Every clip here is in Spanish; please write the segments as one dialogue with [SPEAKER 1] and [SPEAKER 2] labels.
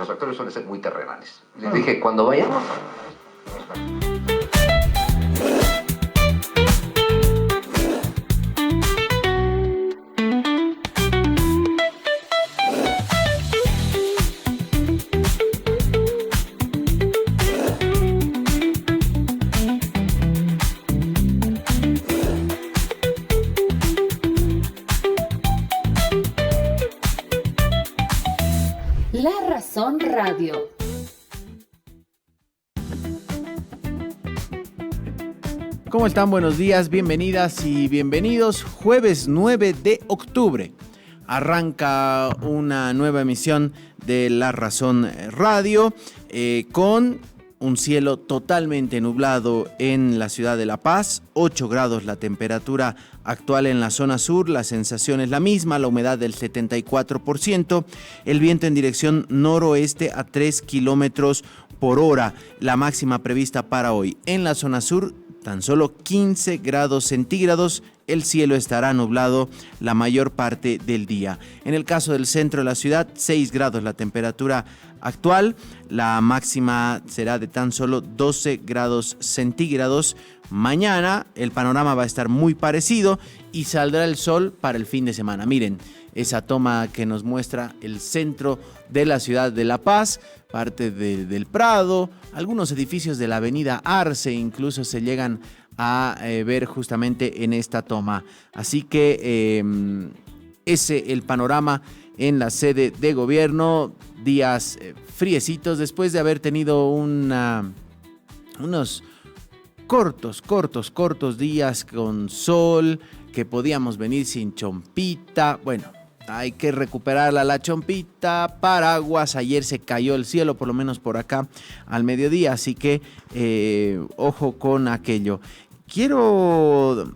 [SPEAKER 1] los actores suelen ser muy terrenales. Les dije, cuando vayamos...
[SPEAKER 2] La Razón Radio.
[SPEAKER 3] ¿Cómo están? Buenos días, bienvenidas y bienvenidos. Jueves 9 de octubre. Arranca una nueva emisión de La Razón Radio con un cielo totalmente nublado en la ciudad de La Paz, 8 grados la temperatura actual en la zona sur, la sensación es la misma, la humedad del 74%, el viento en dirección noroeste a 3 kilómetros por hora, la máxima prevista para hoy. En la zona sur, tan solo 15 grados centígrados, el cielo estará nublado la mayor parte del día. En el caso del centro de la ciudad, 6 grados la temperatura actual, la máxima será de tan solo 12 grados centígrados. Mañana el panorama va a estar muy parecido y saldrá el sol para el fin de semana. Miren esa toma que nos muestra el centro de la ciudad de La Paz, parte del Prado, algunos edificios de la avenida Arce incluso se llegan a ver justamente en esta toma. Así que ese el panorama en la sede de gobierno, días friecitos después de haber tenido unos cortos días con sol, que podíamos venir sin chompita. Bueno, hay que recuperarla la chompita, paraguas. Ayer se cayó el cielo, por lo menos por acá, al mediodía, así que ojo con aquello. Quiero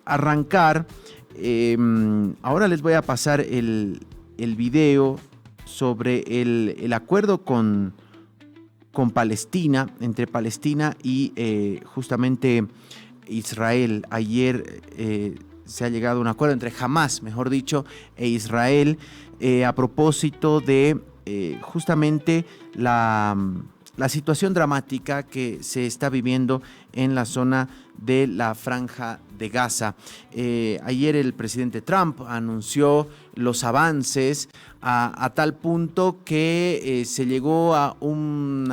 [SPEAKER 3] arrancar, ahora les voy a pasar el video sobre el acuerdo con Palestina, entre Palestina y justamente Israel. Ayer se ha llegado a un acuerdo entre Hamás, mejor dicho, e Israel a propósito de justamente la situación dramática que se está viviendo en la zona de la Franja de Gaza. Ayer el presidente Trump anunció los avances a tal punto que se llegó a un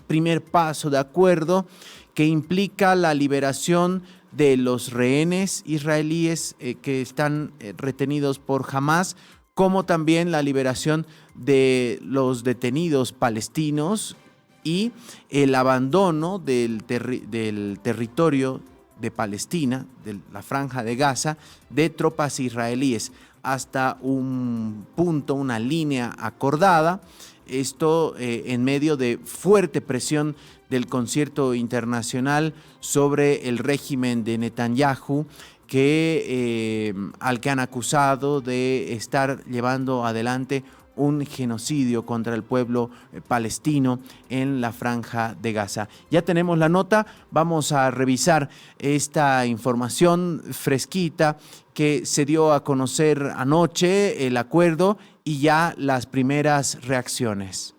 [SPEAKER 3] primer paso de acuerdo que implica la liberación de los rehenes israelíes que están retenidos por Hamás, como también la liberación de los detenidos palestinos y el abandono del territorio de Palestina, de la Franja de Gaza, de tropas israelíes hasta un punto, una línea acordada. Esto en medio de fuerte presión del concierto internacional sobre el régimen de Netanyahu, al que han acusado de estar llevando adelante un genocidio contra el pueblo palestino en la Franja de Gaza. Ya tenemos la nota, vamos a revisar esta información fresquita que se dio a conocer anoche, el acuerdo y ya las primeras reacciones.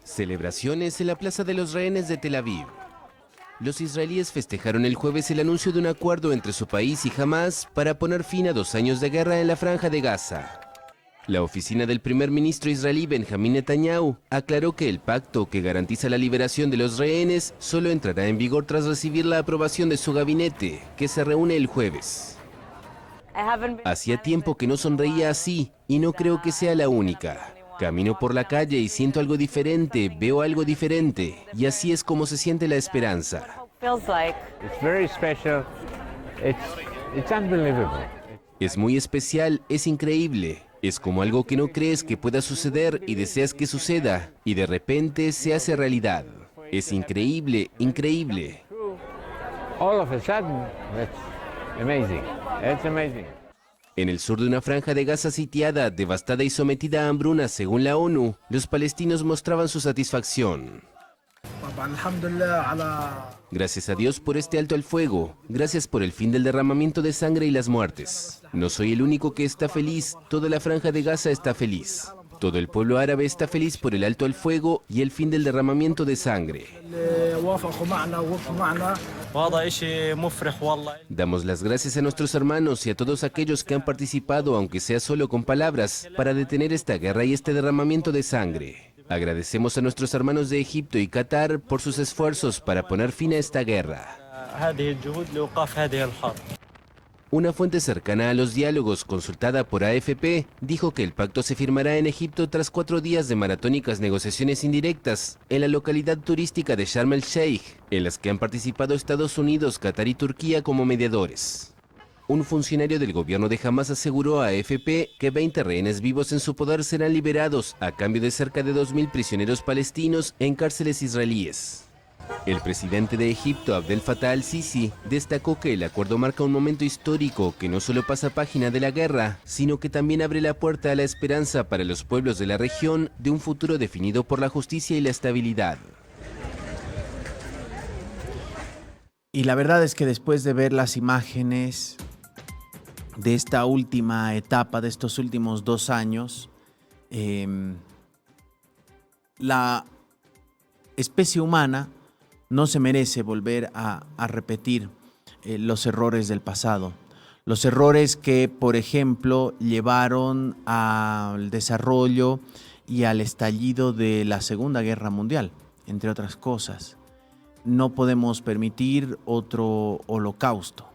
[SPEAKER 4] Celebraciones en la Plaza de los Rehenes de Tel Aviv. Los israelíes festejaron el jueves el anuncio de un acuerdo entre su país y Hamás para poner fin a 2 años de guerra en la Franja de Gaza. La oficina del primer ministro israelí Benjamín Netanyahu aclaró que el pacto que garantiza la liberación de los rehenes solo entrará en vigor tras recibir la aprobación de su gabinete, que se reúne el jueves. Hacía tiempo que no sonreía así y no creo que sea la única. Camino por la calle y siento algo diferente, veo algo diferente, y así es como se siente la esperanza. Es muy especial, es increíble. Es como algo que no crees que pueda suceder y deseas que suceda, y de repente se hace realidad. Es increíble, increíble. En el sur de una franja de Gaza sitiada, devastada y sometida a hambruna según la ONU, los palestinos mostraban su satisfacción. Gracias a Dios por este alto al fuego, gracias por el fin del derramamiento de sangre y las muertes. No soy el único que está feliz, toda la franja de Gaza está feliz. Todo el pueblo árabe está feliz por el alto al fuego y el fin del derramamiento de sangre. Damos las gracias a nuestros hermanos y a todos aquellos que han participado, aunque sea solo con palabras, para detener esta guerra y este derramamiento de sangre. Agradecemos a nuestros hermanos de Egipto y Qatar por sus esfuerzos para poner fin a esta guerra. Una fuente cercana a los diálogos, consultada por AFP, dijo que el pacto se firmará en Egipto tras 4 días de maratónicas negociaciones indirectas en la localidad turística de Sharm el-Sheikh, en las que han participado Estados Unidos, Qatar y Turquía como mediadores. Un funcionario del gobierno de Hamas aseguró a AFP que 20 rehenes vivos en su poder serán liberados a cambio de cerca de 2.000 prisioneros palestinos en cárceles israelíes. El presidente de Egipto, Abdel Fattah al-Sisi, destacó que el acuerdo marca un momento histórico que no solo pasa página de la guerra, sino que también abre la puerta a la esperanza para los pueblos de la región de un futuro definido por la justicia y la estabilidad.
[SPEAKER 3] Y la verdad es que después de ver las imágenes de esta última etapa, de estos últimos 2 años, la especie humana no se merece volver a repetir los errores del pasado. Los errores que, por ejemplo, llevaron al desarrollo y al estallido de la Segunda Guerra Mundial, entre otras cosas. No podemos permitir otro holocausto.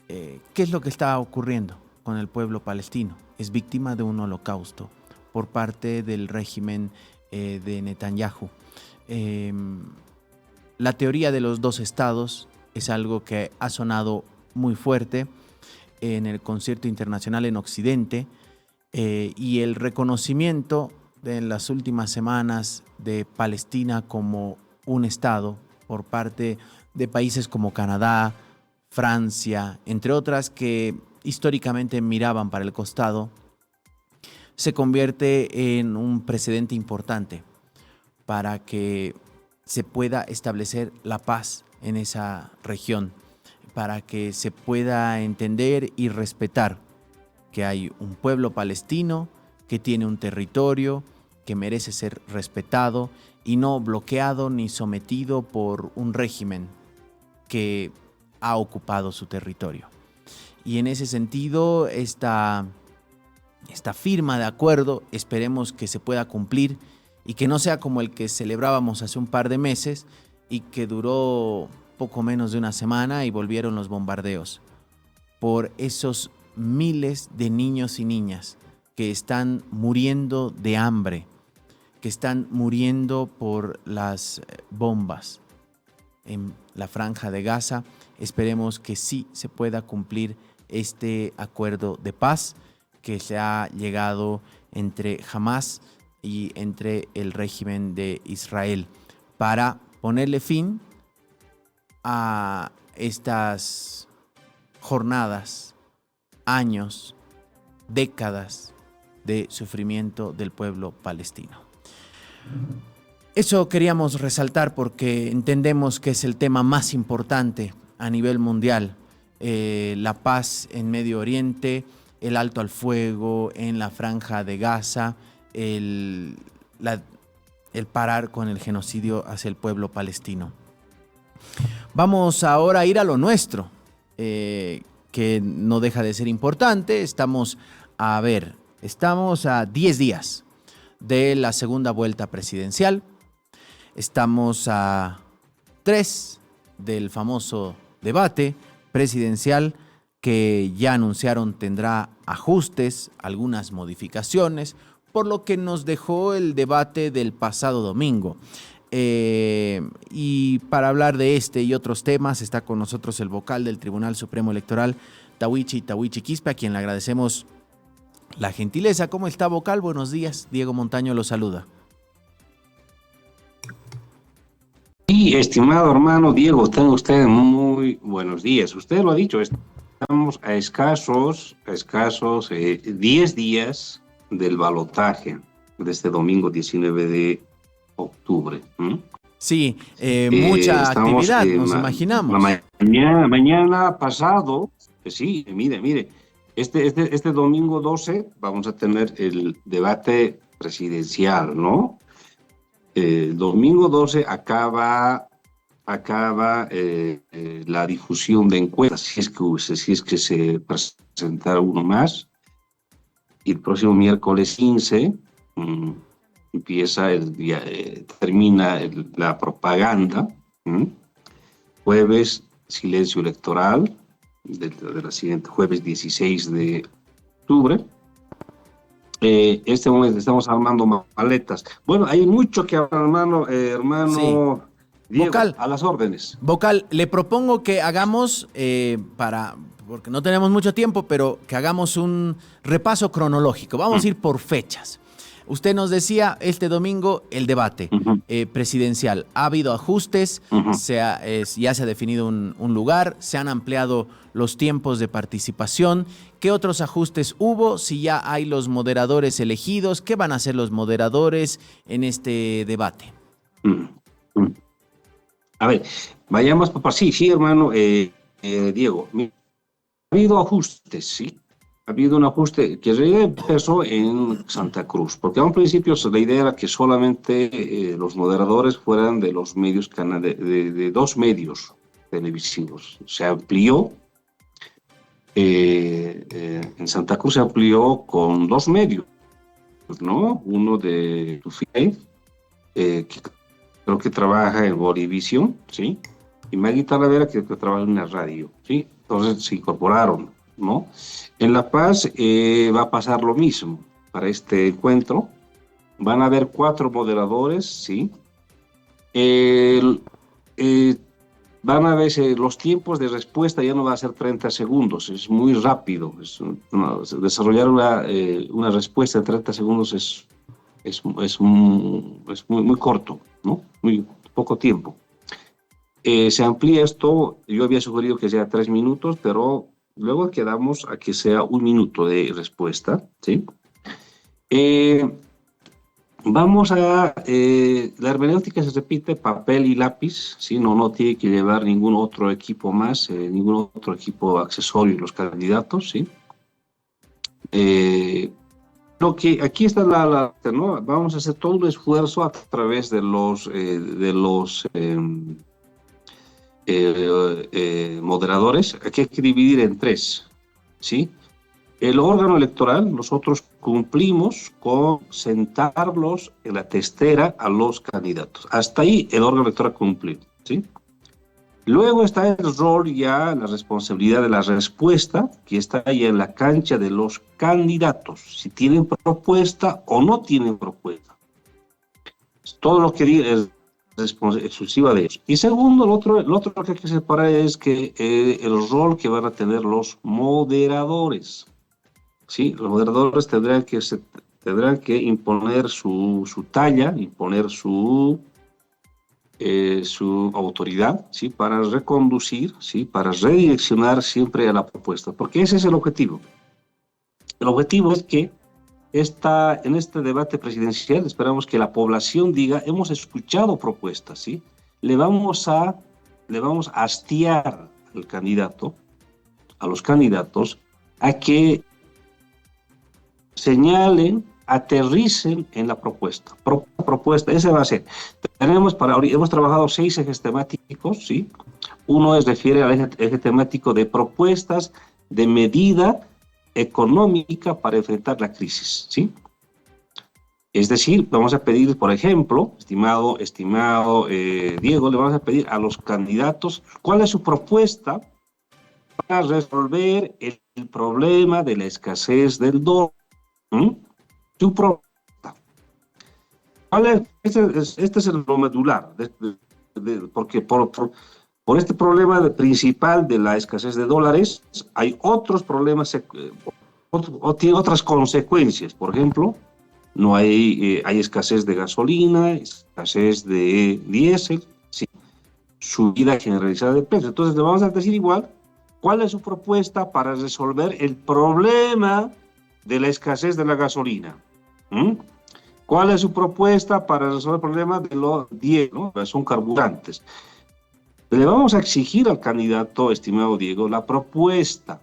[SPEAKER 3] ¿Qué es lo que está ocurriendo con el pueblo palestino? Es víctima de un holocausto por parte del régimen de Netanyahu. La teoría de los 2 estados es algo que ha sonado muy fuerte en el concierto internacional en Occidente, y el reconocimiento de las últimas semanas de Palestina como un estado por parte de países como Canadá, Francia, entre otras, que históricamente miraban para el costado, se convierte en un precedente importante para que se pueda establecer la paz en esa región, para que se pueda entender y respetar que hay un pueblo palestino que tiene un territorio que merece ser respetado y no bloqueado ni sometido por un régimen que ha ocupado su territorio. Y en ese sentido, esta firma de acuerdo, esperemos que se pueda cumplir y que no sea como el que celebrábamos hace un par de meses y que duró poco menos de una semana y volvieron los bombardeos por esos miles de niños y niñas que están muriendo de hambre, que están muriendo por las bombas en la Franja de Gaza. Esperemos que sí se pueda cumplir este acuerdo de paz que se ha llegado entre Hamas y entre el régimen de Israel para ponerle fin a estas jornadas, años, décadas de sufrimiento del pueblo palestino. Eso queríamos resaltar porque entendemos que es el tema más importante a nivel mundial, la paz en Medio Oriente, el alto al fuego en la Franja de Gaza, el parar con el genocidio hacia el pueblo palestino. Vamos ahora a ir a lo nuestro, que no deja de ser importante. Estamos a 10 días de la segunda vuelta presidencial. Estamos a 3 del famoso debate presidencial que ya anunciaron tendrá ajustes, algunas modificaciones, por lo que nos dejó el debate del pasado domingo. Y para hablar de este y otros temas está con nosotros el vocal del Tribunal Supremo Electoral, Tawichi Quispe, a quien le agradecemos la gentileza. ¿Cómo está, vocal? Buenos días. Diego Montaño lo saluda.
[SPEAKER 5] Sí, estimado hermano Diego, tengan ustedes muy buenos días. Usted lo ha dicho, estamos a escasos 10 días del balotaje de este domingo 19 de octubre.
[SPEAKER 3] Sí, mucha actividad, nos imaginamos.
[SPEAKER 5] Mañana pasado, mire, este domingo 12 vamos a tener el debate presidencial, ¿no? El domingo 12 acaba la difusión de encuestas, si es que se presentara uno más. Y el próximo miércoles 15 empieza termina la propaganda. Jueves, silencio electoral, de la siguiente jueves 16 de octubre. Este momento estamos armando maletas. Bueno, hay mucho que hablar, hermano
[SPEAKER 3] Sí.
[SPEAKER 5] Diego,
[SPEAKER 3] Vocal.
[SPEAKER 5] a las órdenes.
[SPEAKER 3] Vocal, le propongo que hagamos, porque no tenemos mucho tiempo, pero que hagamos un repaso cronológico. Vamos a ir por fechas. Usted nos decía este domingo el debate presidencial. Ha habido ajustes, ya se ha definido un lugar, se han ampliado los tiempos de participación. ¿Qué otros ajustes hubo? Si ya hay los moderadores elegidos, ¿qué van a hacer los moderadores en este debate?
[SPEAKER 5] A ver, vayamos por sí, hermano Diego. Ha habido ajustes, sí. Ha habido un ajuste que en realidad empezó en Santa Cruz, porque a un principio la idea era que solamente los moderadores fueran de los medios, de 2 medios televisivos. Se amplió, en Santa Cruz se amplió con 2 medios, ¿no? Uno de Tufiay, que creo que trabaja en Bolivisión, ¿sí? Y Maggie Talavera, que trabaja en una radio, ¿sí? Entonces se incorporaron, ¿no? En La Paz va a pasar lo mismo para este encuentro. Van a haber 4 moderadores, ¿sí? Van a ver los tiempos de respuesta, ya no va a ser 30 segundos, es muy rápido. Desarrollar una respuesta en 30 segundos es muy corto, ¿no? Muy poco tiempo. Se amplía esto, yo había sugerido que sea 3 minutos, pero luego quedamos a que sea 1 minuto de respuesta, ¿sí? La hermenéutica se repite, papel y lápiz, ¿sí? No tiene que llevar ningún otro equipo más, ningún otro equipo accesorio los candidatos, ¿sí? Lo que aquí está ¿no? Vamos a hacer todo un esfuerzo a través de los moderadores. Aquí hay que dividir en 3, ¿sí? El órgano electoral, nosotros cumplimos con sentarlos en la testera a los candidatos. Hasta ahí el órgano electoral cumplió, ¿sí? Luego está el rol ya, la responsabilidad de la respuesta, que está ahí en la cancha de los candidatos, si tienen propuesta o no tienen propuesta. Todo lo que diga es exclusiva de ellos. Y segundo, el otro que hay que separar es que el rol que van a tener los moderadores. Sí, los moderadores tendrán que imponer su talla, imponer su autoridad, ¿sí? Para reconducir, ¿sí? Para redireccionar siempre a la propuesta, porque ese es el objetivo. El objetivo es que en este debate presidencial esperamos que la población diga, hemos escuchado propuestas, ¿sí? Le vamos a hastiar al candidato, a los candidatos, a que señalen, aterricen en la propuesta. Propuesta, ese va a ser. Hemos trabajado 6 ejes temáticos, ¿sí? Uno refiere al eje temático de propuestas de medida económica para enfrentar la crisis, ¿sí? Es decir, vamos a pedir, por ejemplo, estimado Diego, le vamos a pedir a los candidatos cuál es su propuesta para resolver el problema de la escasez del dólar. Su propuesta. Este es lo medular, porque por este problema principal de la escasez de dólares, hay otros problemas, tiene otras consecuencias. Por ejemplo, no hay escasez de gasolina, escasez de diésel, ¿sí? Subida generalizada de precios. Entonces le vamos a decir igual, ¿cuál es su propuesta para resolver el problema de la escasez de la gasolina? ¿Cuál es su propuesta para resolver el problema de los diésel, ¿no? Son carburantes? Le vamos a exigir al candidato, estimado Diego, la propuesta.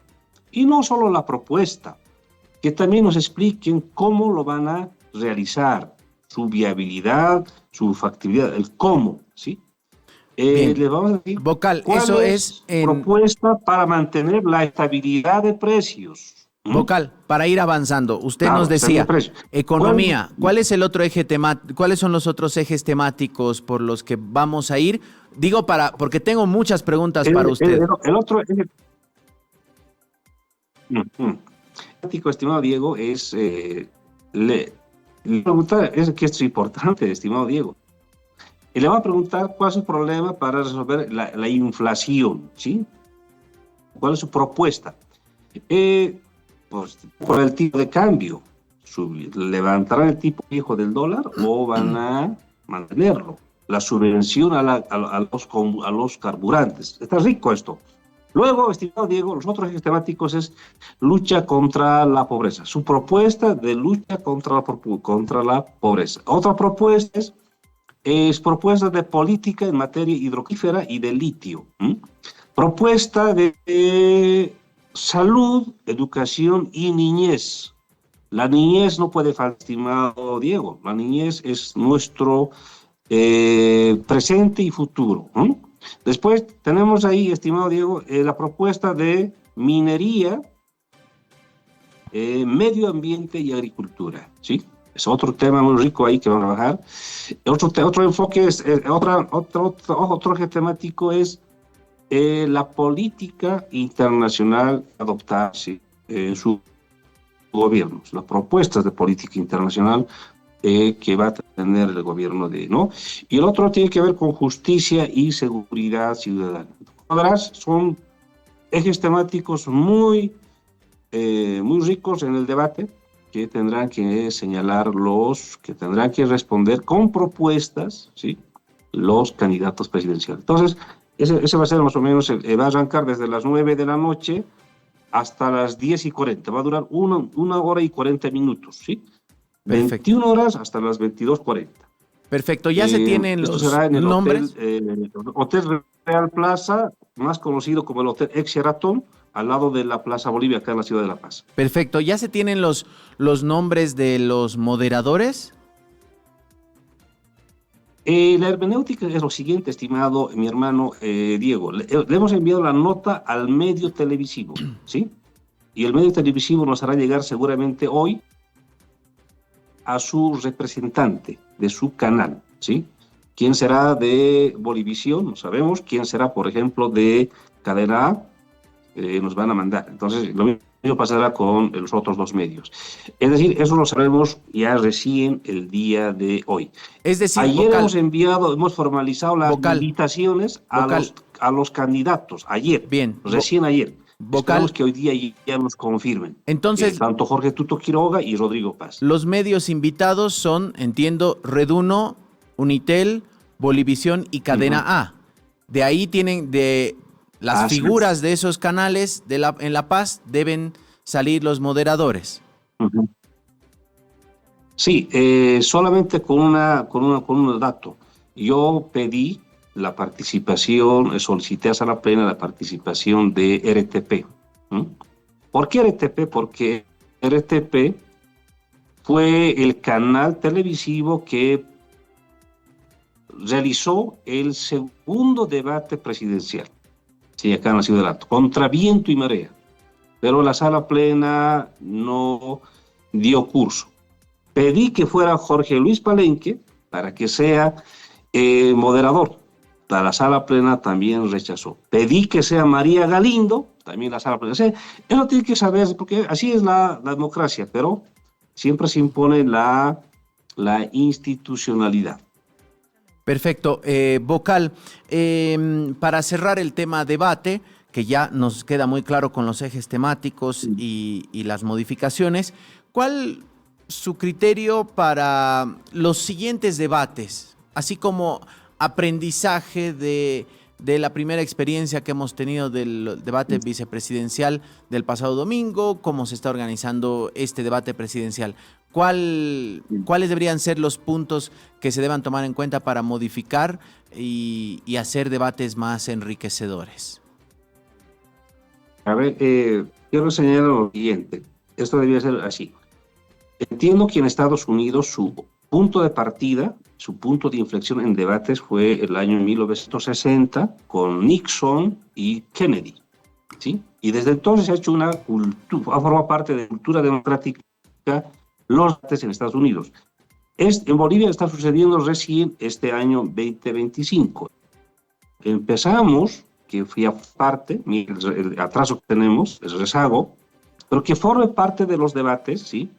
[SPEAKER 5] Y no solo la propuesta, que también nos expliquen cómo lo van a realizar, su viabilidad, su factibilidad, el cómo, ¿sí?
[SPEAKER 3] Bien.
[SPEAKER 5] Le vamos a decir
[SPEAKER 3] Vocal,
[SPEAKER 5] cuál
[SPEAKER 3] eso
[SPEAKER 5] es
[SPEAKER 3] es
[SPEAKER 5] propuesta para mantener la estabilidad de precios.
[SPEAKER 3] Vocal, para ir avanzando. Usted
[SPEAKER 5] Claro,
[SPEAKER 3] nos decía,
[SPEAKER 5] precio.
[SPEAKER 3] economía, ¿cuál es el otro eje cuáles son los otros ejes temáticos por los que vamos a ir? Digo porque tengo muchas preguntas para usted.
[SPEAKER 5] El otro eje estimado Diego, le preguntar, es que esto es importante, estimado Diego. Y le va a preguntar cuál es su problema para resolver la inflación, ¿sí? ¿Cuál es su propuesta? Pues por el tipo de cambio. ¿Levantarán el tipo fijo del dólar o van a mantenerlo? La subvención a los carburantes. Está rico esto. Luego, estimado Diego, los otros ejes temáticos es lucha contra la pobreza. Su propuesta de lucha contra la pobreza. Otra propuesta es propuesta de política en materia hidroquífera y de litio. Propuesta de salud, educación y niñez. La niñez no puede faltar, estimado Diego. La niñez es nuestro presente y futuro. Después tenemos ahí, estimado Diego, la propuesta de minería, medio ambiente y agricultura, ¿sí? Es otro tema muy rico ahí que vamos a trabajar. Otro enfoque es, otro eje temático es la política internacional adoptada en su gobierno, las propuestas de política internacional que va a tener el gobierno ¿no? Y el otro tiene que ver con justicia y seguridad ciudadana. Son ejes temáticos muy ricos en el debate, que tendrán que señalar que tendrán que responder con propuestas, ¿sí? Los candidatos presidenciales. Entonces, ese va a ser más o menos, va a arrancar desde las 9 de la noche hasta las 10:40. Va a durar una hora y 40 minutos, ¿sí?
[SPEAKER 3] Perfecto.
[SPEAKER 5] 21 horas hasta las 22:40.
[SPEAKER 3] Perfecto, ya se tienen los
[SPEAKER 5] será en el
[SPEAKER 3] nombres.
[SPEAKER 5] Hotel Real Plaza, más conocido como el Hotel Ex Sheraton, al lado de la Plaza Bolivia, acá en la ciudad de La Paz.
[SPEAKER 3] Perfecto, ¿ya se tienen los nombres de los moderadores?
[SPEAKER 5] La hermenéutica es lo siguiente, estimado mi hermano Diego. Le hemos enviado la nota al medio televisivo, ¿sí? Y el medio televisivo nos hará llegar seguramente hoy a su representante de su canal, ¿sí? ¿Quién será de Bolivisión? No sabemos. ¿Quién será, por ejemplo, de Cadena A? Nos van a mandar. Entonces, lo mismo pasará con los otros dos medios. Es decir, eso lo sabremos ya recién el día de hoy.
[SPEAKER 3] Es decir,
[SPEAKER 5] ayer hemos formalizado las
[SPEAKER 3] vocal,
[SPEAKER 5] invitaciones a los candidatos. Ayer.
[SPEAKER 3] Bien.
[SPEAKER 5] Recién ayer.
[SPEAKER 3] Vocal.
[SPEAKER 5] Esperamos que hoy día ya nos confirmen.
[SPEAKER 3] Entonces,
[SPEAKER 5] tanto Jorge Tuto Quiroga y Rodrigo Paz.
[SPEAKER 3] Los medios invitados son, entiendo, Red 1, Unitel, Bolivisión y Cadena A. De ahí tienen las figuras de esos canales en La Paz deben salir los moderadores.
[SPEAKER 5] Sí, solamente con un dato. Yo pedí la participación, solicité a Sala Plena la participación de RTP. ¿Por qué RTP? Porque RTP fue el canal televisivo que realizó el segundo debate presidencial, sí, acá en la ciudad de Alto, contra viento y marea. Pero la Sala Plena no dio curso. Pedí que fuera Jorge Luis Palenque para que sea moderador. La Sala Plena también rechazó. Pedí que sea María Galindo, también la Sala Plena. Eso tiene que saber, porque así es la democracia, pero siempre se impone la institucionalidad.
[SPEAKER 3] Perfecto. Vocal, para cerrar el tema debate, que ya nos queda muy claro con los ejes temáticos y las modificaciones, ¿cuál su criterio para los siguientes debates? Así como aprendizaje de la primera experiencia que hemos tenido del debate vicepresidencial del pasado domingo, cómo se está organizando este debate presidencial. ¿Cuáles deberían ser los puntos que se deban tomar en cuenta para modificar y hacer debates más enriquecedores?
[SPEAKER 5] A ver, quiero señalar lo siguiente. Esto debería ser así. Entiendo que en Estados Unidos su punto de partida, su punto de inflexión en debates fue el año 1960 con Nixon y Kennedy, ¿sí? Y desde entonces se ha hecho una cultura, ha formado parte de la cultura democrática los debates en Estados Unidos. En Bolivia está sucediendo recién este año 2025. Empezamos, que fui a parte, el atraso que tenemos, el rezago, pero que forme parte de los debates, ¿sí?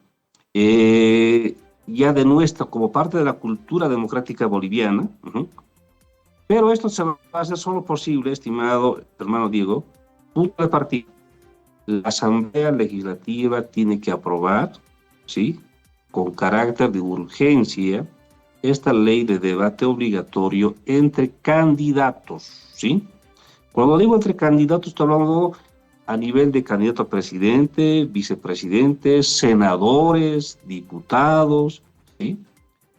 [SPEAKER 5] Ya de nuestra, como parte de la cultura democrática boliviana, pero esto se va a hacer solo posible, estimado hermano Diego, punto de partida. La Asamblea Legislativa tiene que aprobar, ¿sí?, con carácter de urgencia, esta ley de debate obligatorio entre candidatos, ¿sí? Cuando digo entre candidatos, estoy hablando a nivel de candidato a presidente, vicepresidentes, senadores, diputados, ¿sí?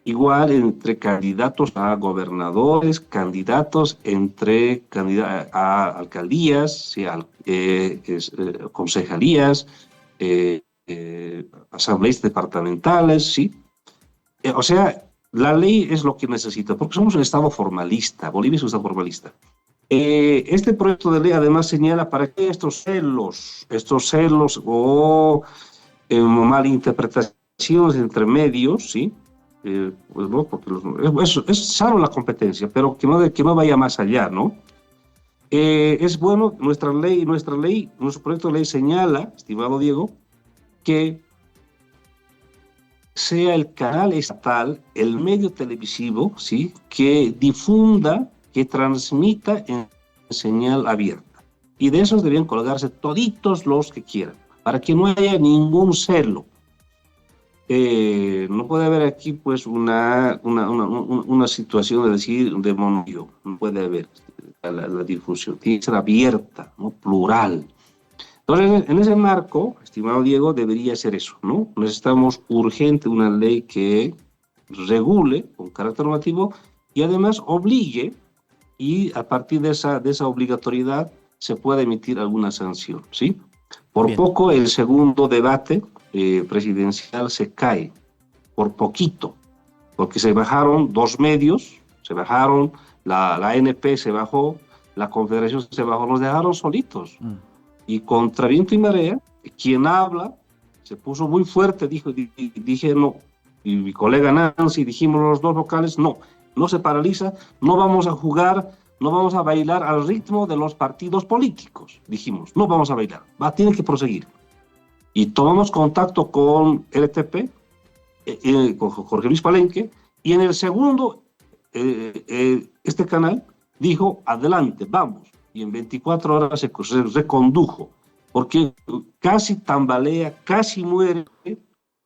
[SPEAKER 5] Igual entre candidatos a gobernadores, candidatos entre a alcaldías, ¿sí? Concejalías, asambleas departamentales, ¿sí? O sea, la ley es lo que necesita, porque somos un Estado formalista, Bolivia es un Estado formalista. Este proyecto de ley además señala para qué estos celos o malinterpretaciones entre medios, ¿sí? Pues no, porque es sano la competencia, pero que no vaya más allá, ¿no? Es bueno, nuestro proyecto de ley señala, estimado Diego, que sea el canal estatal, el medio televisivo, ¿sí?, que difunda, que transmita en señal abierta. Y de esos debían colgarse toditos los que quieran, para que no haya ningún celo. No puede haber aquí, pues, una situación de decir de monopolio. No puede haber la difusión. Tiene que ser abierta, ¿no?, plural. Entonces, en ese marco, estimado Diego, debería ser eso, ¿no? Necesitamos urgente una ley que regule con carácter normativo y además obligue, y a partir de esa obligatoriedad se pueda emitir alguna sanción, ¿sí? Por
[SPEAKER 3] Bien.
[SPEAKER 5] poco el segundo debate presidencial se cae, por poquito, porque se bajaron dos medios, se bajaron, la ANP se bajó, la Confederación se bajó, nos dejaron solitos. Y contra viento y marea, quien habla se puso muy fuerte, dije no, y mi colega Nancy, dijimos los dos vocales, no se paraliza, no vamos a jugar, no vamos a bailar al ritmo de los partidos políticos, dijimos, no vamos a bailar, tiene que proseguir. Y tomamos contacto con LTP, con Jorge Luis Palenque, y en el segundo, este canal dijo, adelante, vamos. Y en 24 horas se recondujo, porque casi tambalea, casi muere,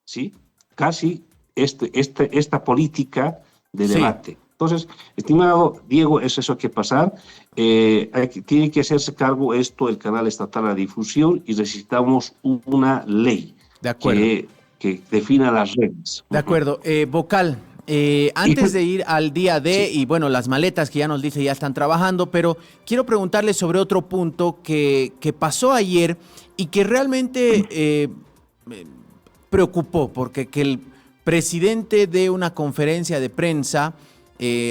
[SPEAKER 5] ¿sí?, casi esta política de debate. Sí. Entonces, estimado Diego, es eso que pasar. Tiene que hacerse cargo esto, el canal estatal, la difusión, y necesitamos una ley
[SPEAKER 3] de acuerdo,
[SPEAKER 5] que defina las reglas.
[SPEAKER 3] De acuerdo. Vocal, antes de ir al día D, sí, y bueno, las maletas que ya nos dice ya están trabajando, pero quiero preguntarle sobre otro punto que pasó ayer y que realmente preocupó, porque que el presidente dé una conferencia de prensa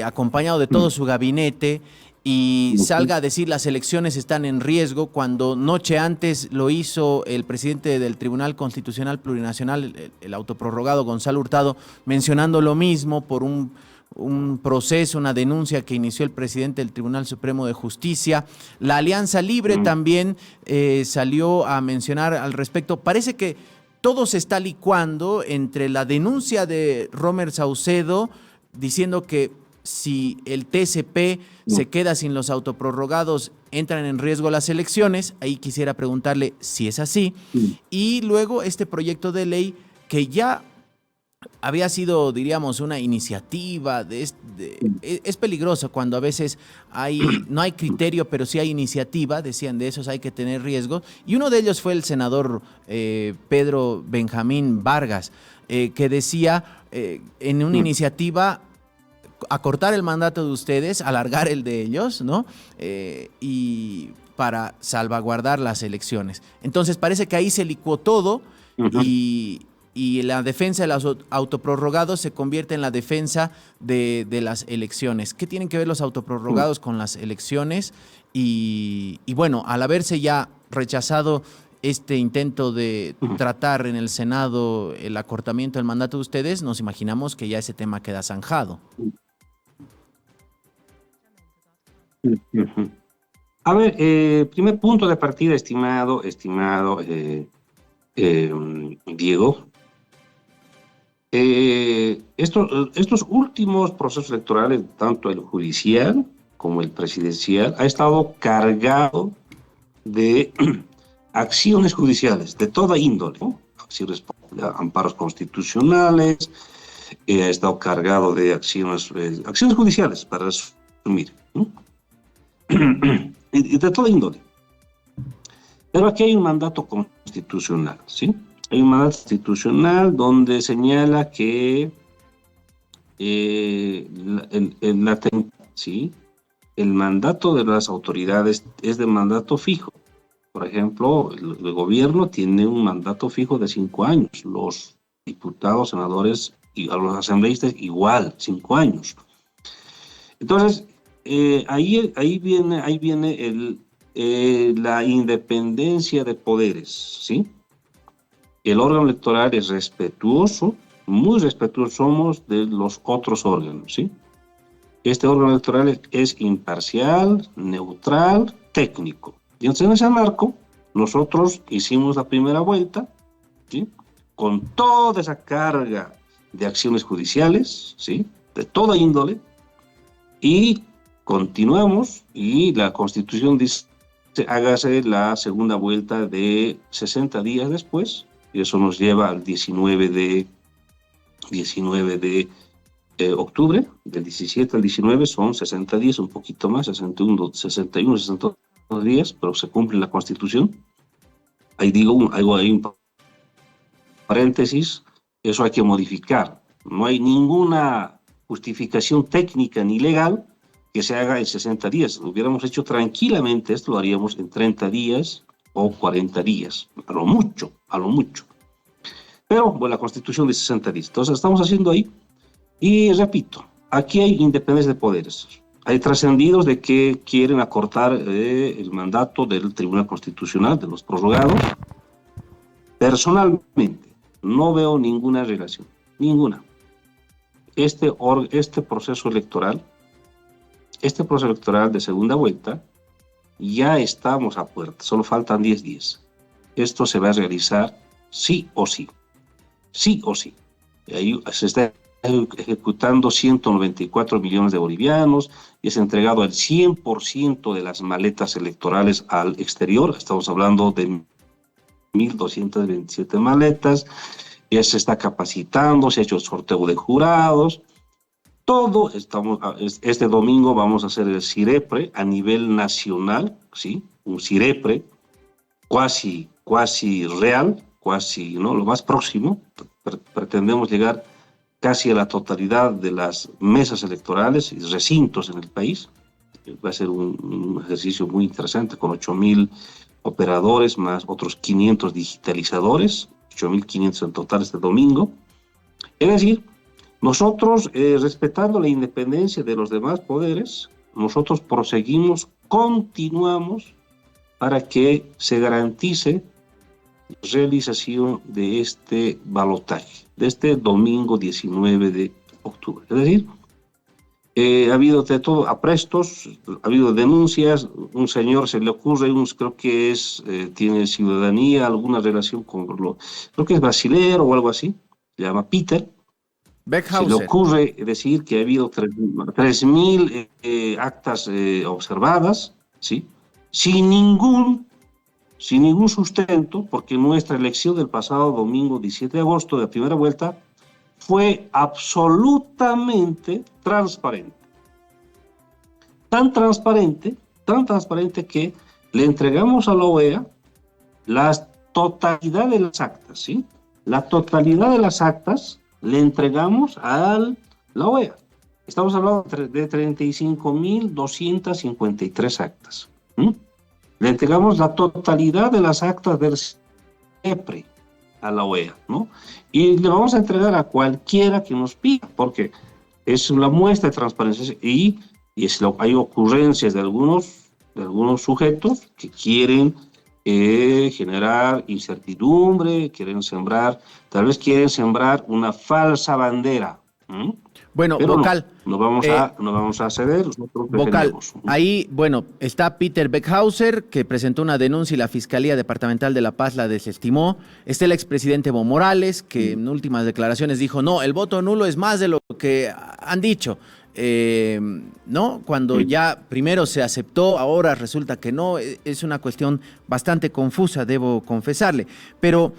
[SPEAKER 3] acompañado de todo su gabinete y salga a decir las elecciones están en riesgo, cuando noche antes lo hizo el presidente del Tribunal Constitucional Plurinacional, el autoprorrogado Gonzalo Hurtado, mencionando lo mismo por un proceso, una denuncia que inició el presidente del Tribunal Supremo de Justicia. La Alianza Libre también salió a mencionar al respecto. Parece que todo se está licuando entre la denuncia de Romer Saucedo diciendo que si el TSP se queda sin los autoprorrogados, entran en riesgo las elecciones. Ahí quisiera preguntarle si es así. Y luego este proyecto de ley que ya había sido, diríamos, una iniciativa. Es peligroso cuando a veces no hay criterio, pero sí hay iniciativa. Decían, de esos hay que tener riesgo. Y uno de ellos fue el senador Pedro Benjamín Vargas, que decía en una iniciativa acortar el mandato de ustedes, alargar el de ellos, ¿no? Y para salvaguardar las elecciones. Entonces parece que ahí se licuó todo y y la defensa de los autoprorrogados se convierte en la defensa de las elecciones. ¿Qué tienen que ver los autoprorrogados con las elecciones? Y bueno, al haberse ya rechazado este intento de tratar en el Senado el acortamiento del mandato de ustedes, nos imaginamos que ya ese tema queda zanjado.
[SPEAKER 5] A ver, primer punto de partida, estimado Diego. Estos últimos procesos electorales, tanto el judicial como el presidencial, ha estado cargado de acciones judiciales de toda índole, ¿no? Acciones, amparos constitucionales, ha estado cargado de acciones judiciales, para resumir, ¿no? Y de toda índole. Pero aquí hay un mandato constitucional, ¿sí? Hay un mandato constitucional donde señala que ¿sí? El mandato de las autoridades es de mandato fijo. Por ejemplo, el gobierno tiene un mandato fijo de 5 años. Los diputados, senadores y a los asambleístas igual, 5 años. Entonces, ahí viene la independencia de poderes, ¿sí? El órgano electoral es respetuoso, muy respetuosos somos de los otros órganos, ¿sí? Este órgano electoral es imparcial, neutral, técnico. Y entonces en ese marco, nosotros hicimos la primera vuelta, ¿sí? Con toda esa carga de acciones judiciales, ¿sí? De toda índole, y continuamos, y la Constitución dice, hágase la segunda vuelta de 60 días después, y eso nos lleva al 19 de octubre, del 17 al 19 son 60 días, un poquito más, 61, 62 días, pero se cumple la Constitución. Ahí digo, hay un paréntesis, eso hay que modificar. No hay ninguna justificación técnica ni legal que se haga en 60 días. Lo hubiéramos hecho tranquilamente, esto lo haríamos en 30 días o 40 días, a lo mucho. Pero, bueno, la Constitución de 60 días. Entonces, estamos haciendo ahí. Y repito, aquí hay independencia de poderes. Hay trascendidos de que quieren acortar el mandato del Tribunal Constitucional, de los prorrogados. Personalmente, no veo ninguna relación, ninguna. Este proceso electoral de segunda vuelta, ya estamos a puerta, solo faltan 10 días. Esto se va a realizar sí o sí. Y ahí se está ejecutando 194 millones de bolivianos y es entregado el 100% de las maletas electorales al exterior. Estamos hablando de 1.227 maletas. Ya se está capacitando, se ha hecho el sorteo de jurados. Este domingo vamos a hacer el CIREPRE a nivel nacional, ¿sí? Un CIREPRE cuasi real, ¿no? Lo más próximo. Pretendemos llegar casi a la totalidad de las mesas electorales y recintos en el país. Va a ser un ejercicio muy interesante con 8.000 operadores más otros 500 digitalizadores, 8.500 en total este domingo. Es decir, nosotros, respetando la independencia de los demás poderes, nosotros continuamos para que se garantice la realización de este balotaje, de este domingo 19 de octubre. Es decir, ha habido de todo, aprestos, ha habido denuncias, un señor se le ocurre, creo que tiene ciudadanía, alguna relación con creo que es brasilero o algo así, se llama Peter.
[SPEAKER 3] Beckhauser.
[SPEAKER 5] Se le ocurre decir que ha habido 3.000 actas observadas, ¿sí? Sin ningún sustento, porque nuestra elección del pasado domingo 17 de agosto de la primera vuelta fue absolutamente transparente. Tan transparente que le entregamos a la OEA la totalidad de las actas, ¿sí? La totalidad de las actas le entregamos a la OEA. Estamos hablando de 35.253 actas. Le entregamos la totalidad de las actas del CIREPRE. a la OEA, ¿no? Y le vamos a entregar a cualquiera que nos pida, porque es la muestra de transparencia y hay ocurrencias de algunos sujetos que quieren generar incertidumbre, tal vez quieren sembrar una falsa bandera.
[SPEAKER 3] Bueno,
[SPEAKER 5] pero
[SPEAKER 3] vocal.
[SPEAKER 5] No vamos a ceder, nosotros
[SPEAKER 3] vocal,
[SPEAKER 5] defendemos.
[SPEAKER 3] ahí, bueno, está Peter Beckhauser, que presentó una denuncia y la Fiscalía Departamental de La Paz la desestimó. Está el expresidente Evo Morales, que en últimas declaraciones dijo, no, el voto nulo es más de lo que han dicho. ¿No? Cuando ya primero se aceptó, ahora resulta que no, es una cuestión bastante confusa, debo confesarle. Pero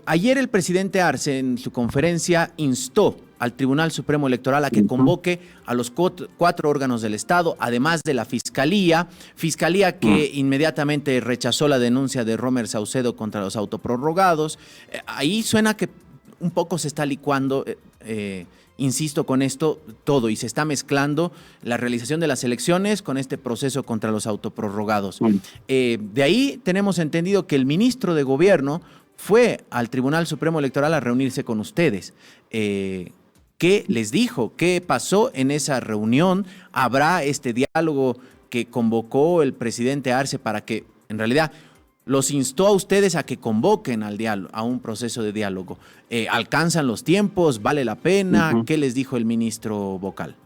[SPEAKER 3] ayer el presidente Arce en su conferencia instó al Tribunal Supremo Electoral a que convoque a los 4 órganos del Estado, además de la Fiscalía que inmediatamente rechazó la denuncia de Romer Saucedo contra los autoprorrogados. Ahí suena que un poco se está licuando, insisto con esto, todo, y se está mezclando la realización de las elecciones con este proceso contra los autoprorrogados. De ahí tenemos entendido que el ministro de Gobierno fue al Tribunal Supremo Electoral a reunirse con ustedes. ¿Qué les dijo? ¿Qué pasó en esa reunión? ¿Habrá este diálogo que convocó el presidente Arce para que, en realidad, los instó a ustedes a que convoquen a un proceso de diálogo? ¿Alcanzan los tiempos? ¿Vale la pena? ¿Qué les dijo el ministro vocal?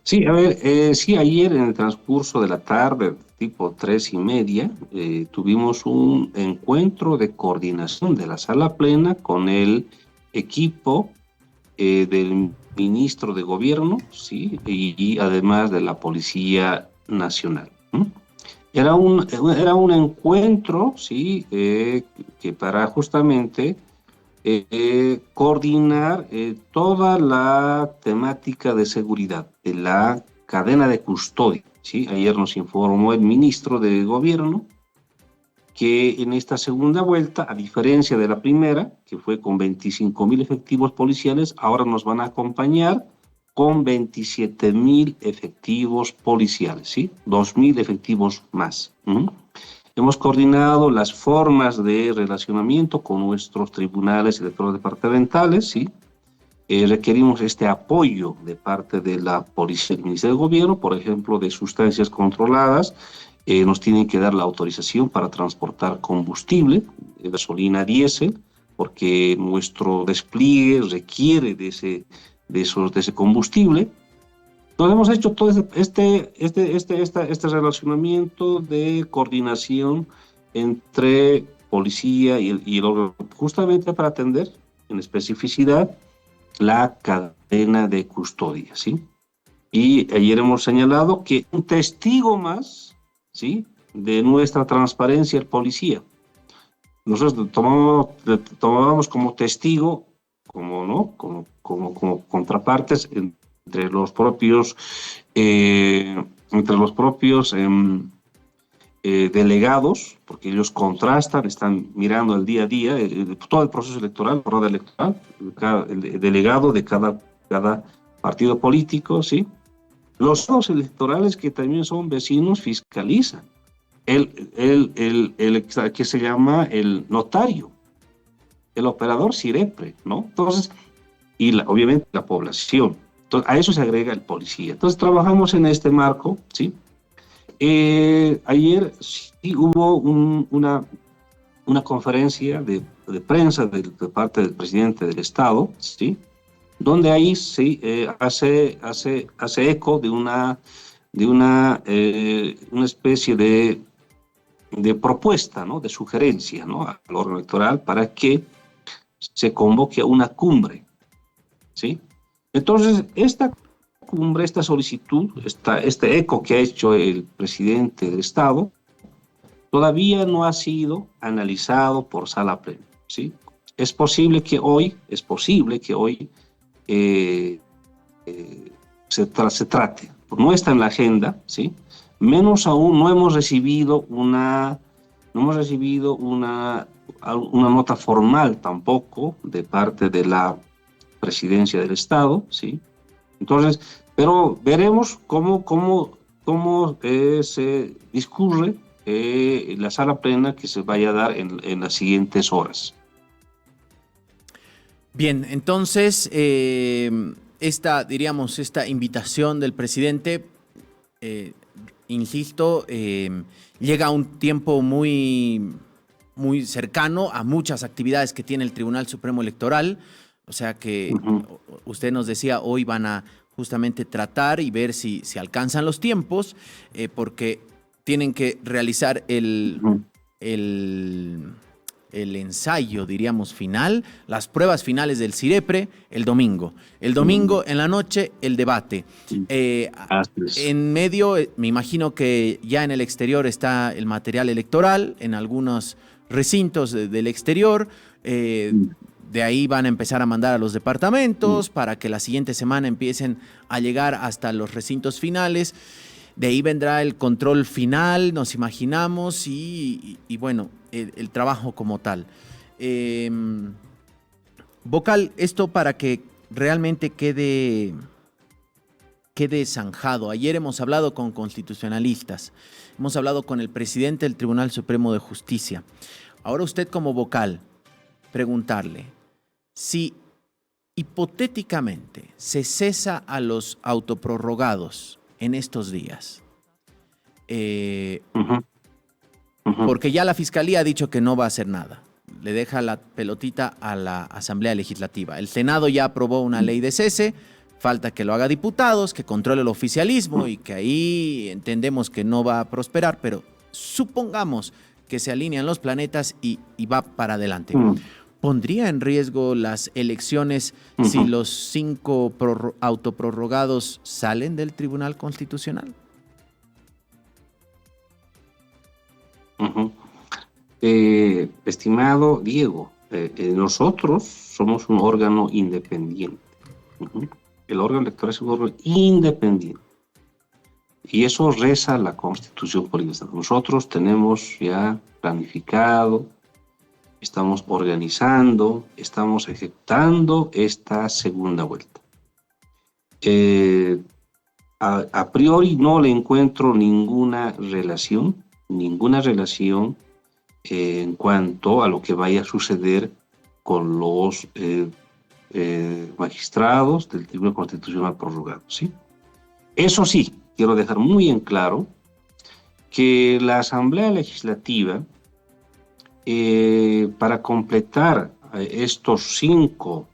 [SPEAKER 5] Sí, a ver, sí, ayer en el transcurso de la tarde, tipo 3:30, tuvimos un encuentro de coordinación de la sala plena con el equipo del ministro de Gobierno, sí, y además de la Policía Nacional. Era un encuentro, sí, que para justamente coordinar toda la temática de seguridad de la cadena de custodia, ¿sí? Ayer nos informó el ministro de Gobierno que en esta segunda vuelta, a diferencia de la primera, que fue con 25,000 efectivos policiales, ahora nos van a acompañar con 27,000 efectivos policiales, ¿sí? 2,000 efectivos más. Hemos coordinado las formas de relacionamiento con nuestros tribunales electorales departamentales, ¿sí? Requerimos este apoyo de parte de la policía del Ministerio de Gobierno, por ejemplo, de sustancias controladas. Nos tienen que dar la autorización para transportar combustible, gasolina diésel, porque nuestro despliegue requiere de ese combustible. Entonces hemos hecho todo este relacionamiento de coordinación entre policía y el órgano, justamente para atender en especificidad la cadena de custodia, ¿sí? Y ayer hemos señalado que un testigo más, ¿sí?, de nuestra transparencia, el policía. Nosotros tomábamos como testigo, como contrapartes entre los propios delegados, porque ellos contrastan, están mirando el día a día, todo el proceso electoral, el delegado de cada partido político, ¿sí? Los electorales, que también son vecinos, fiscalizan. El que se llama el notario, el operador SIREPRE, ¿no? Entonces, obviamente la población. Entonces, a eso se agrega el policía. Entonces, trabajamos en este marco, ¿sí? Ayer sí hubo una conferencia de prensa de parte del presidente del Estado, ¿sí?, donde ahí sí hace eco de una especie de propuesta, ¿no?, de sugerencia, ¿no?, al órgano electoral para que se convoque a una cumbre, ¿sí? Entonces, esta cumbre, esta solicitud, este eco que ha hecho el presidente del Estado, todavía no ha sido analizado por sala plena, ¿sí? Es posible que hoy se trate, no está en la agenda, ¿sí? Menos aún no hemos recibido una nota formal tampoco de parte de la presidencia del Estado, ¿sí? Entonces, pero veremos cómo se discurre la sala plena que se vaya a dar en las siguientes horas.
[SPEAKER 3] Bien, entonces, esta invitación del presidente, insisto, llega a un tiempo muy cercano a muchas actividades que tiene el Tribunal Supremo Electoral. O sea que usted nos decía, hoy van a justamente tratar y ver si alcanzan los tiempos, porque tienen que realizar el ensayo, diríamos, final, las pruebas finales del CIREPRE el domingo. El domingo en la noche, el debate. En medio, me imagino que ya en el exterior está el material electoral, en algunos recintos del exterior. De ahí van a empezar a mandar a los departamentos para que la siguiente semana empiecen a llegar hasta los recintos finales. De ahí vendrá el control final, nos imaginamos, y bueno, el trabajo como tal. Vocal, esto para que realmente quede zanjado. Ayer hemos hablado con constitucionalistas, hemos hablado con el presidente del Tribunal Supremo de Justicia. Ahora usted como vocal, preguntarle si hipotéticamente se cesa a los autoprorrogados en estos días, porque ya la Fiscalía ha dicho que no va a hacer nada. Le deja la pelotita a la Asamblea Legislativa. El Senado ya aprobó una ley de cese, falta que lo haga diputados, que controle el oficialismo y que ahí entendemos que no va a prosperar, pero supongamos que se alinean los planetas y va para adelante. ¿Pondría en riesgo las elecciones si los 5 autoprorrogados salen del Tribunal Constitucional?
[SPEAKER 5] Estimado Diego, nosotros somos un órgano independiente. El órgano electoral es un órgano independiente. Y eso reza la Constitución Política. Nosotros tenemos ya planificado, estamos organizando, estamos ejecutando esta segunda vuelta. A priori no le encuentro ninguna relación en cuanto a lo que vaya a suceder con los magistrados del Tribunal Constitucional prorrogado, ¿sí? Eso sí, quiero dejar muy en claro que la Asamblea Legislativa, para completar estos 5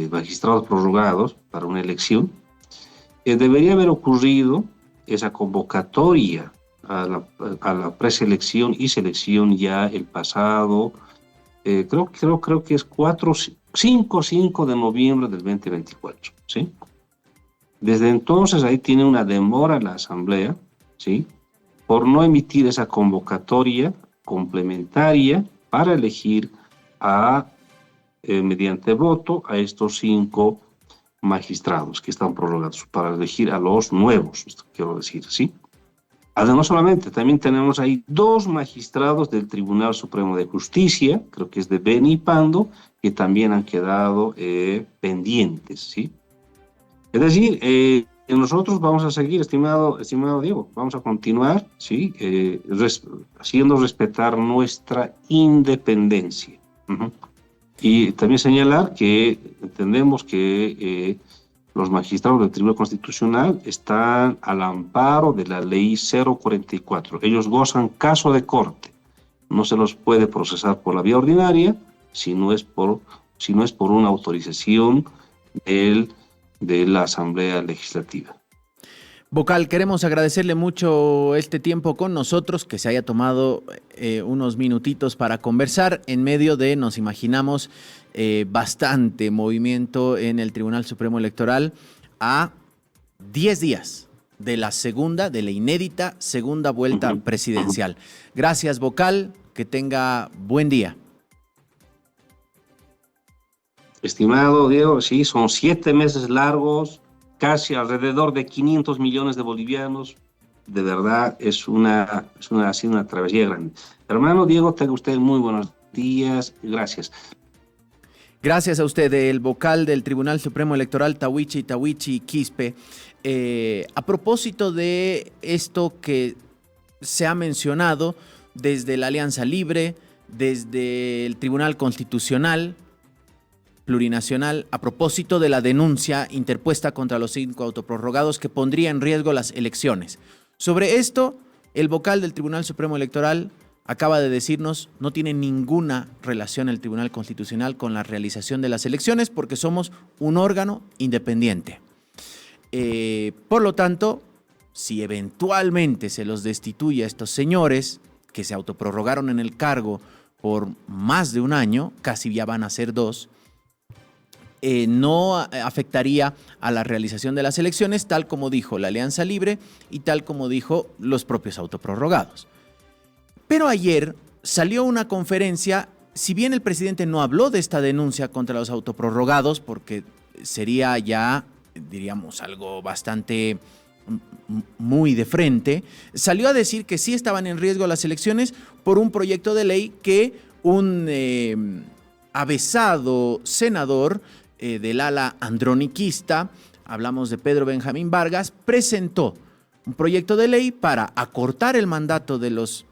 [SPEAKER 5] magistrados prorrogados para una elección, debería haber ocurrido esa convocatoria a la preselección y selección ya el pasado, creo que es 5 de noviembre del 2024, ¿sí? Desde entonces ahí tiene una demora la Asamblea, ¿sí?, por no emitir esa convocatoria complementaria para elegir mediante voto a estos 5 magistrados que están prorrogados, para elegir a los nuevos, quiero decir, ¿sí? Además, solamente, también tenemos ahí 2 magistrados del Tribunal Supremo de Justicia, creo que es de Beni y Pando, que también han quedado pendientes, ¿sí? Es decir, nosotros vamos a seguir, estimado Diego, vamos a continuar, ¿sí?, haciendo respetar nuestra independencia. Y también señalar que entendemos que los magistrados del Tribunal Constitucional están al amparo de la Ley 044. Ellos gozan caso de corte. No se los puede procesar por la vía ordinaria, si no es por una autorización de la Asamblea Legislativa.
[SPEAKER 3] Vocal, queremos agradecerle mucho este tiempo con nosotros, que se haya tomado unos minutitos para conversar en medio de, nos imaginamos, bastante movimiento en el Tribunal Supremo Electoral a 10 días de la inédita segunda vuelta presidencial. Gracias, Vocal, que tenga buen día.
[SPEAKER 5] Estimado Diego, sí, son 7 meses largos, casi alrededor de 500 millones de bolivianos. De verdad, ha sido una travesía grande. Hermano Diego, tenga usted muy buenos días. Gracias.
[SPEAKER 3] Gracias a usted, el vocal del Tribunal Supremo Electoral, Tawichi Quispe. A propósito de esto que se ha mencionado desde la Alianza Libre, desde el Tribunal Constitucional Plurinacional, a propósito de la denuncia interpuesta contra los 5 autoprorrogados que pondría en riesgo las elecciones. Sobre esto, el vocal del Tribunal Supremo Electoral acaba de decirnos no tiene ninguna relación el Tribunal Constitucional con la realización de las elecciones porque somos un órgano independiente. Por lo tanto, si eventualmente se los destituye a estos señores que se autoprorrogaron en el cargo por más de un año, casi ya van a ser 2, no afectaría a la realización de las elecciones, tal como dijo la Alianza Libre y tal como dijo los propios autoprorrogados. Pero ayer salió una conferencia, si bien el presidente no habló de esta denuncia contra los autoprorrogados, porque sería ya, diríamos, algo bastante muy de frente, salió a decir que sí estaban en riesgo las elecciones por un proyecto de ley que un avesado senador del ala androniquista, hablamos de Pedro Benjamín Vargas, presentó un proyecto de ley para acortar el mandato de los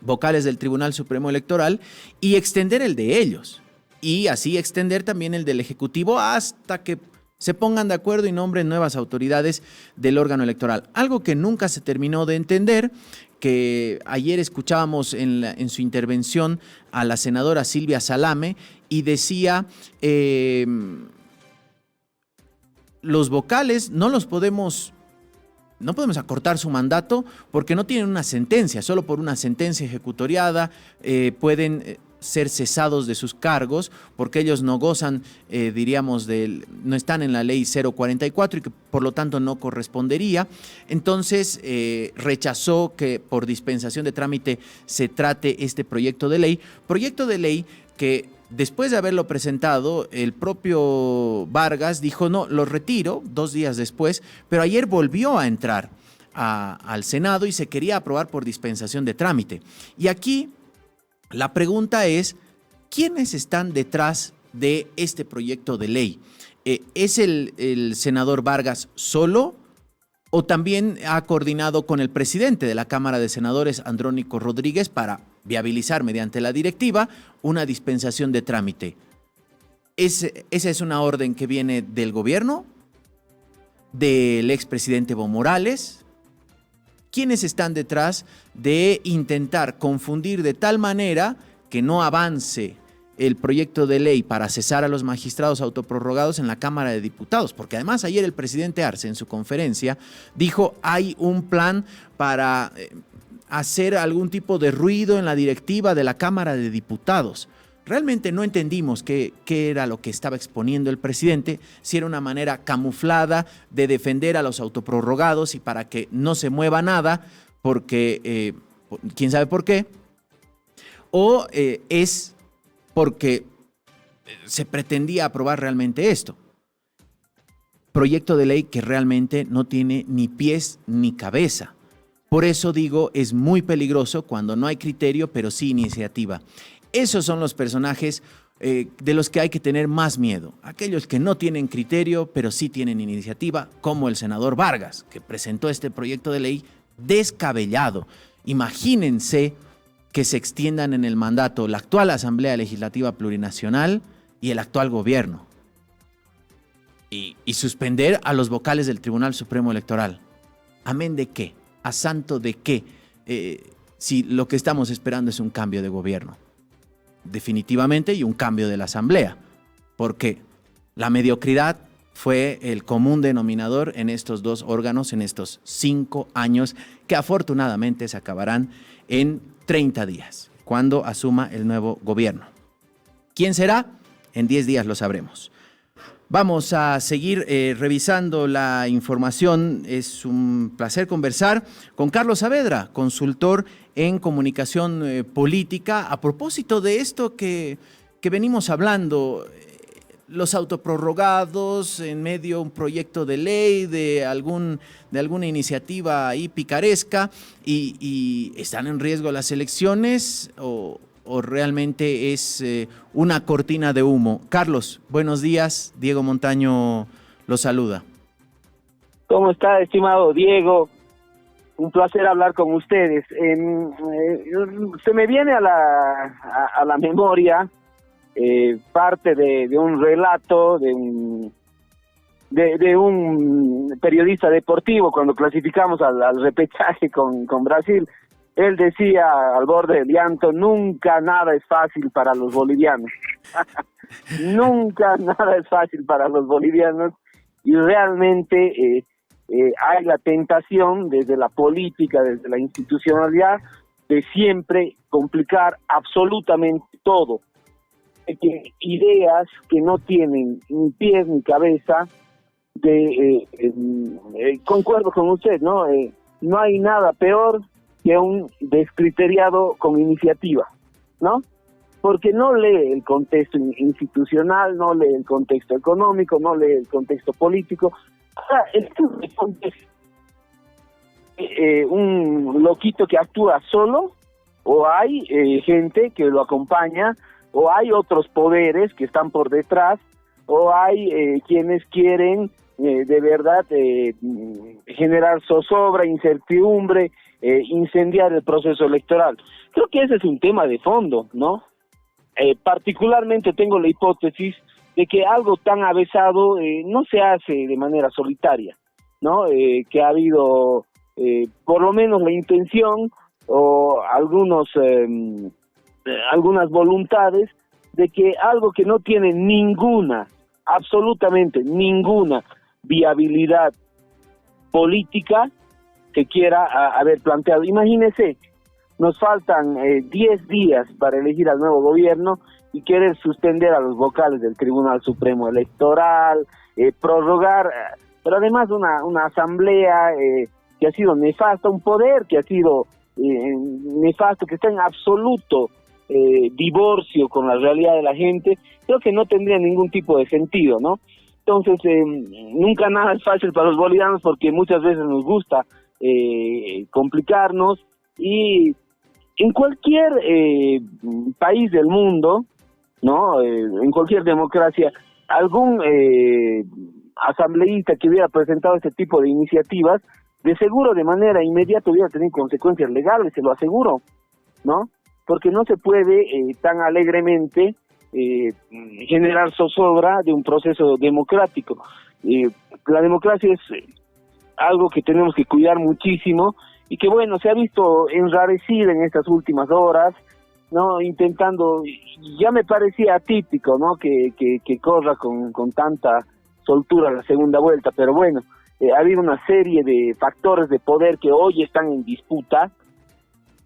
[SPEAKER 3] vocales del Tribunal Supremo Electoral y extender el de ellos, y así extender también el del Ejecutivo hasta que se pongan de acuerdo y nombren nuevas autoridades del órgano electoral. Algo que nunca se terminó de entender, que ayer escuchábamos en su intervención a la senadora Silvia Salame y decía, los vocales no podemos acortar su mandato porque no tienen una sentencia, solo por una sentencia ejecutoriada pueden ser cesados de sus cargos porque ellos no gozan, no están en la ley 044 y que por lo tanto no correspondería. Entonces rechazó que por dispensación de trámite se trate este proyecto de ley que después de haberlo presentado, el propio Vargas dijo no, lo retiro 2 días después, pero ayer volvió a entrar al Senado y se quería aprobar por dispensación de trámite. Y aquí la pregunta es, ¿quiénes están detrás de este proyecto de ley? ¿Es el senador Vargas solo o también ha coordinado con el presidente de la Cámara de Senadores, Andrónico Rodríguez, para viabilizar mediante la directiva una dispensación de trámite? ¿Esa es una orden que viene del gobierno? ¿Del expresidente Evo Morales? ¿Quiénes están detrás de intentar confundir de tal manera que no avance el proyecto de ley para cesar a los magistrados autoprorrogados en la Cámara de Diputados? Porque además ayer el presidente Arce en su conferencia dijo hay un plan para hacer algún tipo de ruido en la directiva de la Cámara de Diputados. Realmente no entendimos qué era lo que estaba exponiendo el presidente, si era una manera camuflada de defender a los autoprorrogados y para que no se mueva nada, porque quién sabe por qué, o es porque se pretendía aprobar realmente esto. Proyecto de ley que realmente no tiene ni pies ni cabeza. Por eso digo, es muy peligroso cuando no hay criterio, pero sí iniciativa. Esos son los personajes de los que hay que tener más miedo. Aquellos que no tienen criterio, pero sí tienen iniciativa, como el senador Vargas, que presentó este proyecto de ley descabellado. Imagínense que se extiendan en el mandato la actual Asamblea Legislativa Plurinacional y el actual gobierno. Y suspender a los vocales del Tribunal Supremo Electoral. ¿Amén de qué? ¿A santo de qué? Si lo que estamos esperando es un cambio de gobierno. Definitivamente, y un cambio de la Asamblea, porque la mediocridad fue el común denominador en estos 2 órganos, en estos 5 años, que afortunadamente se acabarán en 30 días, cuando asuma el nuevo gobierno. ¿Quién será? En 10 días lo sabremos. Vamos a seguir revisando la información. Es un placer conversar con Carlos Saavedra, consultor en comunicación política, a propósito de esto que venimos hablando, los autoprorrogados en medio de un proyecto de ley, de alguna iniciativa ahí picaresca, y ¿están en riesgo las elecciones o realmente es una cortina de humo? Carlos, buenos días. Diego Montaño lo saluda.
[SPEAKER 6] ¿Cómo está, estimado Diego? Un placer hablar con ustedes. Se me viene a la memoria parte de un relato de un periodista deportivo cuando clasificamos al repechaje con Brasil. Él decía al borde del llanto: nunca nada es fácil para los bolivianos. Nunca nada es fácil para los bolivianos, y realmente hay la tentación desde la política, desde la institucionalidad, de siempre complicar absolutamente todo. Ideas que no tienen ni pies ni cabeza. Concuerdo con usted, ¿no? No hay nada peor que un descriteriado con iniciativa, ¿no? Porque no lee el contexto institucional, no lee el contexto económico, no lee el contexto político. Un loquito que actúa solo, o hay gente que lo acompaña, o hay otros poderes que están por detrás, o hay quienes quieren de verdad generar zozobra, incertidumbre, incendiar el proceso electoral. Creo que ese es un tema de fondo, ¿no? Particularmente tengo la hipótesis de que algo tan avesado no se hace de manera solitaria, ¿no? Que ha habido por lo menos la intención o algunas voluntades de que algo que no tiene ninguna, absolutamente ninguna viabilidad política que quiera haber planteado. Imagínese, nos faltan 10 días para elegir al nuevo gobierno y querer suspender a los vocales del Tribunal Supremo Electoral, prorrogar, pero además una asamblea que ha sido nefasta, un poder que ha sido nefasto, que está en absoluto divorcio con la realidad de la gente. Creo que no tendría ningún tipo de sentido, ¿no? Entonces, nunca nada es fácil para los bolivianos, porque muchas veces nos gusta complicarnos, y en cualquier país del mundo, ¿no? En cualquier democracia, algún asambleísta que hubiera presentado este tipo de iniciativas, de seguro de manera inmediata hubiera tenido consecuencias legales, se lo aseguro, ¿no? Porque no se puede tan alegremente generar zozobra de un proceso democrático. La democracia es algo que tenemos que cuidar muchísimo, y que bueno, se ha visto enrarecida en estas últimas horas, ¿no? Intentando, ya me parecía atípico, ¿no? Que corra con tanta soltura la segunda vuelta, pero bueno, ha habido una serie de factores de poder que hoy están en disputa,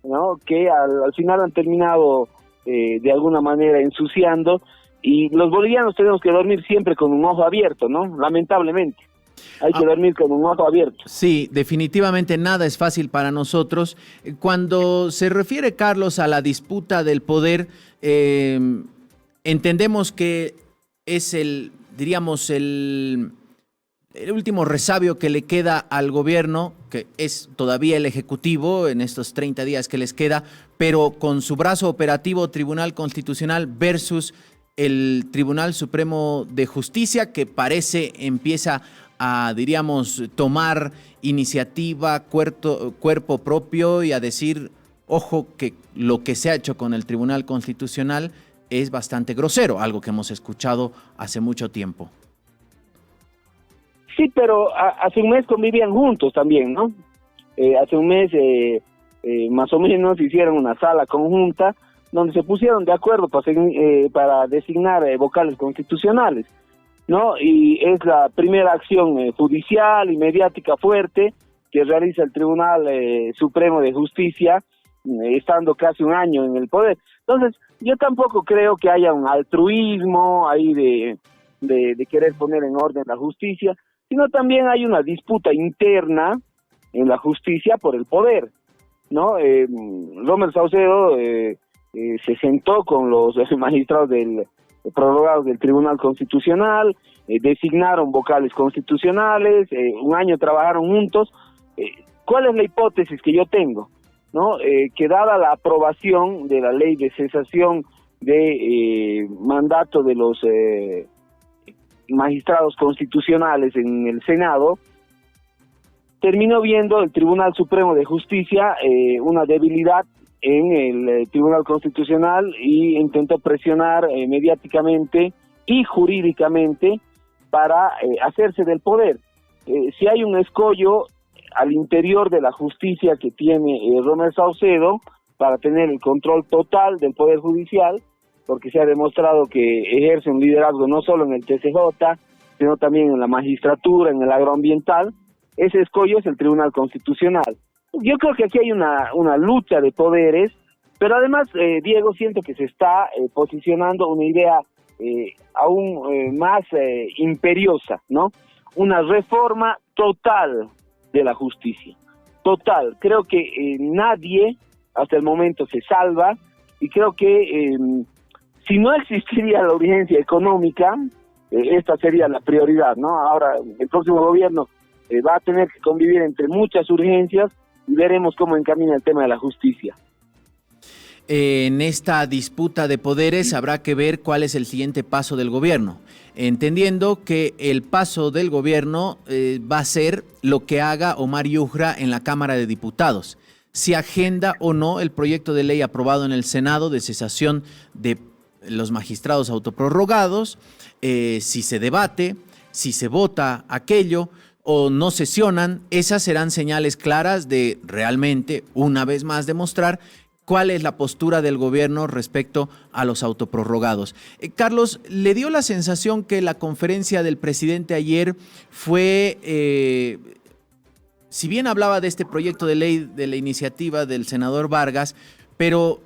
[SPEAKER 6] ¿no? Que al final han terminado de alguna manera ensuciando, y los bolivianos tenemos que dormir siempre con un ojo abierto, ¿no? Lamentablemente. Hay que dormir con un ojo abierto.
[SPEAKER 3] Sí, definitivamente nada es fácil para nosotros. Cuando se refiere, Carlos, a la disputa del poder, entendemos que es el último resabio que le queda al gobierno, que es todavía el Ejecutivo en estos 30 días que les queda, pero con su brazo operativo Tribunal Constitucional versus el Tribunal Supremo de Justicia, que parece empieza a, tomar iniciativa, cuerpo propio, y a decir, ojo, que lo que se ha hecho con el Tribunal Constitucional es bastante grosero, algo que hemos escuchado hace mucho tiempo.
[SPEAKER 6] Sí, pero hace un mes convivían juntos también, ¿no? Hace un mes más o menos hicieron una sala conjunta donde se pusieron de acuerdo para designar vocales constitucionales, ¿no? Y es la primera acción judicial y mediática fuerte que realiza el Tribunal Supremo de Justicia, estando casi un año en el poder. Entonces, yo tampoco creo que haya un altruismo ahí de querer poner en orden la justicia, sino también hay una disputa interna en la justicia por el poder, ¿no? Rommel Saucedo se sentó con los magistrados prorrogados del Tribunal Constitucional, designaron vocales constitucionales, un año trabajaron juntos. ¿Cuál es la hipótesis que yo tengo? ¿No? Que dada la aprobación de la ley de cesación de mandato de los magistrados constitucionales en el Senado, terminó viendo el Tribunal Supremo de Justicia una debilidad en el Tribunal Constitucional y intentó presionar mediáticamente y jurídicamente para hacerse del poder. Si hay un escollo al interior de la justicia que tiene Romer Saucedo para tener el control total del Poder Judicial, porque se ha demostrado que ejerce un liderazgo no solo en el TCJ, sino también en la magistratura, en el agroambiental. Ese escollo es el Tribunal Constitucional. Yo creo que aquí hay una lucha de poderes, pero además, Diego, siento que se está posicionando una idea aún más imperiosa, ¿no? Una reforma total de la justicia. Total. Creo que nadie hasta el momento se salva, y creo que si no existiría la urgencia económica, esta sería la prioridad, ¿no? Ahora, el próximo gobierno va a tener que convivir entre muchas urgencias y veremos cómo encamina el tema de la justicia.
[SPEAKER 3] En esta disputa de poderes habrá que ver cuál es el siguiente paso del gobierno, entendiendo que el paso del gobierno va a ser lo que haga Omar Yujra en la Cámara de Diputados. Si agenda o no el proyecto de ley aprobado en el Senado de cesación de los magistrados autoprorrogados, si se debate, si se vota aquello o no sesionan, esas serán señales claras de realmente, una vez más, demostrar cuál es la postura del gobierno respecto a los autoprorrogados. Carlos, ¿le dio la sensación que la conferencia del presidente ayer fue, si bien hablaba de este proyecto de ley de la iniciativa del senador Vargas, pero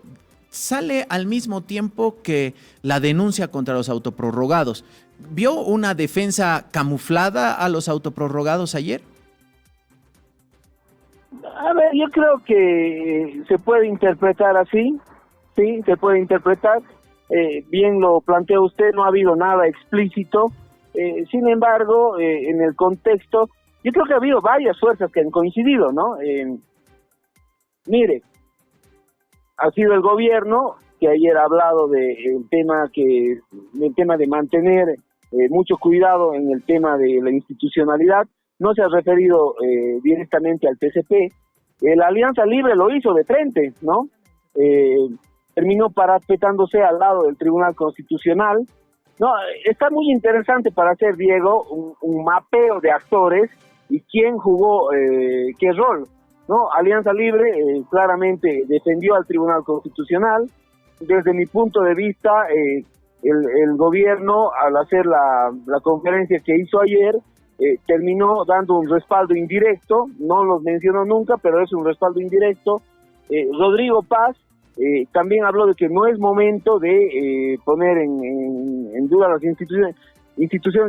[SPEAKER 3] sale al mismo tiempo que la denuncia contra los autoprorrogados? ¿Vio una defensa camuflada a los autoprorrogados ayer?
[SPEAKER 6] A ver, yo creo que se puede interpretar así, sí, se puede interpretar. Bien lo plantea usted, no ha habido nada explícito. Sin embargo, en el contexto, yo creo que ha habido varias fuerzas que han coincidido, ¿no? Mire, ha sido el gobierno que ayer ha hablado del tema de mantener mucho cuidado en el tema de la institucionalidad. No se ha referido directamente al TCP. La Alianza Libre lo hizo de frente, ¿no? Terminó parapetándose al lado del Tribunal Constitucional. No, está muy interesante para hacer, Diego, un mapeo de actores y quién jugó qué rol, ¿no? Alianza Libre claramente defendió al Tribunal Constitucional. Desde mi punto de vista, el gobierno, al hacer la conferencia que hizo ayer, terminó dando un respaldo indirecto, no los mencionó nunca, pero es un respaldo indirecto. Rodrigo Paz también habló de que no es momento de poner en duda las instituciones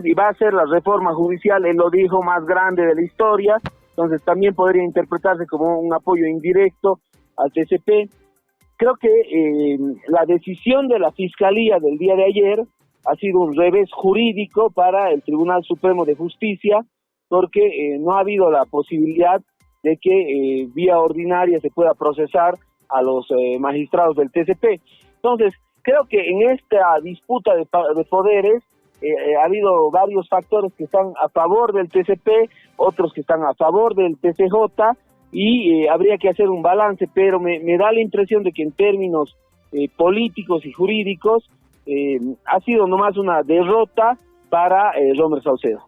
[SPEAKER 6] y va a ser la reforma judicial, él lo dijo, más grande de la historia. Entonces también podría interpretarse como un apoyo indirecto al TCP. Creo que la decisión de la Fiscalía del día de ayer ha sido un revés jurídico para el Tribunal Supremo de Justicia, porque no ha habido la posibilidad de que vía ordinaria se pueda procesar a los magistrados del TCP. Entonces, creo que en esta disputa de poderes ha habido varios factores que están a favor del TCP, otros que están a favor del TCJ, y habría que hacer un balance, pero me da la impresión de que en términos políticos y jurídicos ha sido nomás una derrota para Romer Saucedo.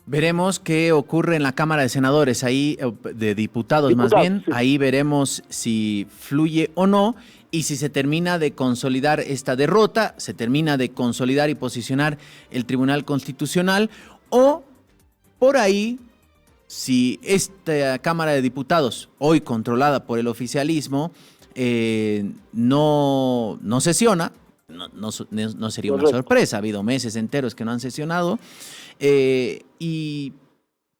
[SPEAKER 3] Veremos qué ocurre en la Cámara de Senadores, ahí de diputados más bien, sí. Ahí veremos si fluye o no y si se termina de consolidar esta derrota, se termina de consolidar y posicionar el Tribunal Constitucional, o por ahí, si esta Cámara de Diputados, hoy controlada por el oficialismo, no sesiona. No sería una sorpresa, ha habido meses enteros que no han sesionado,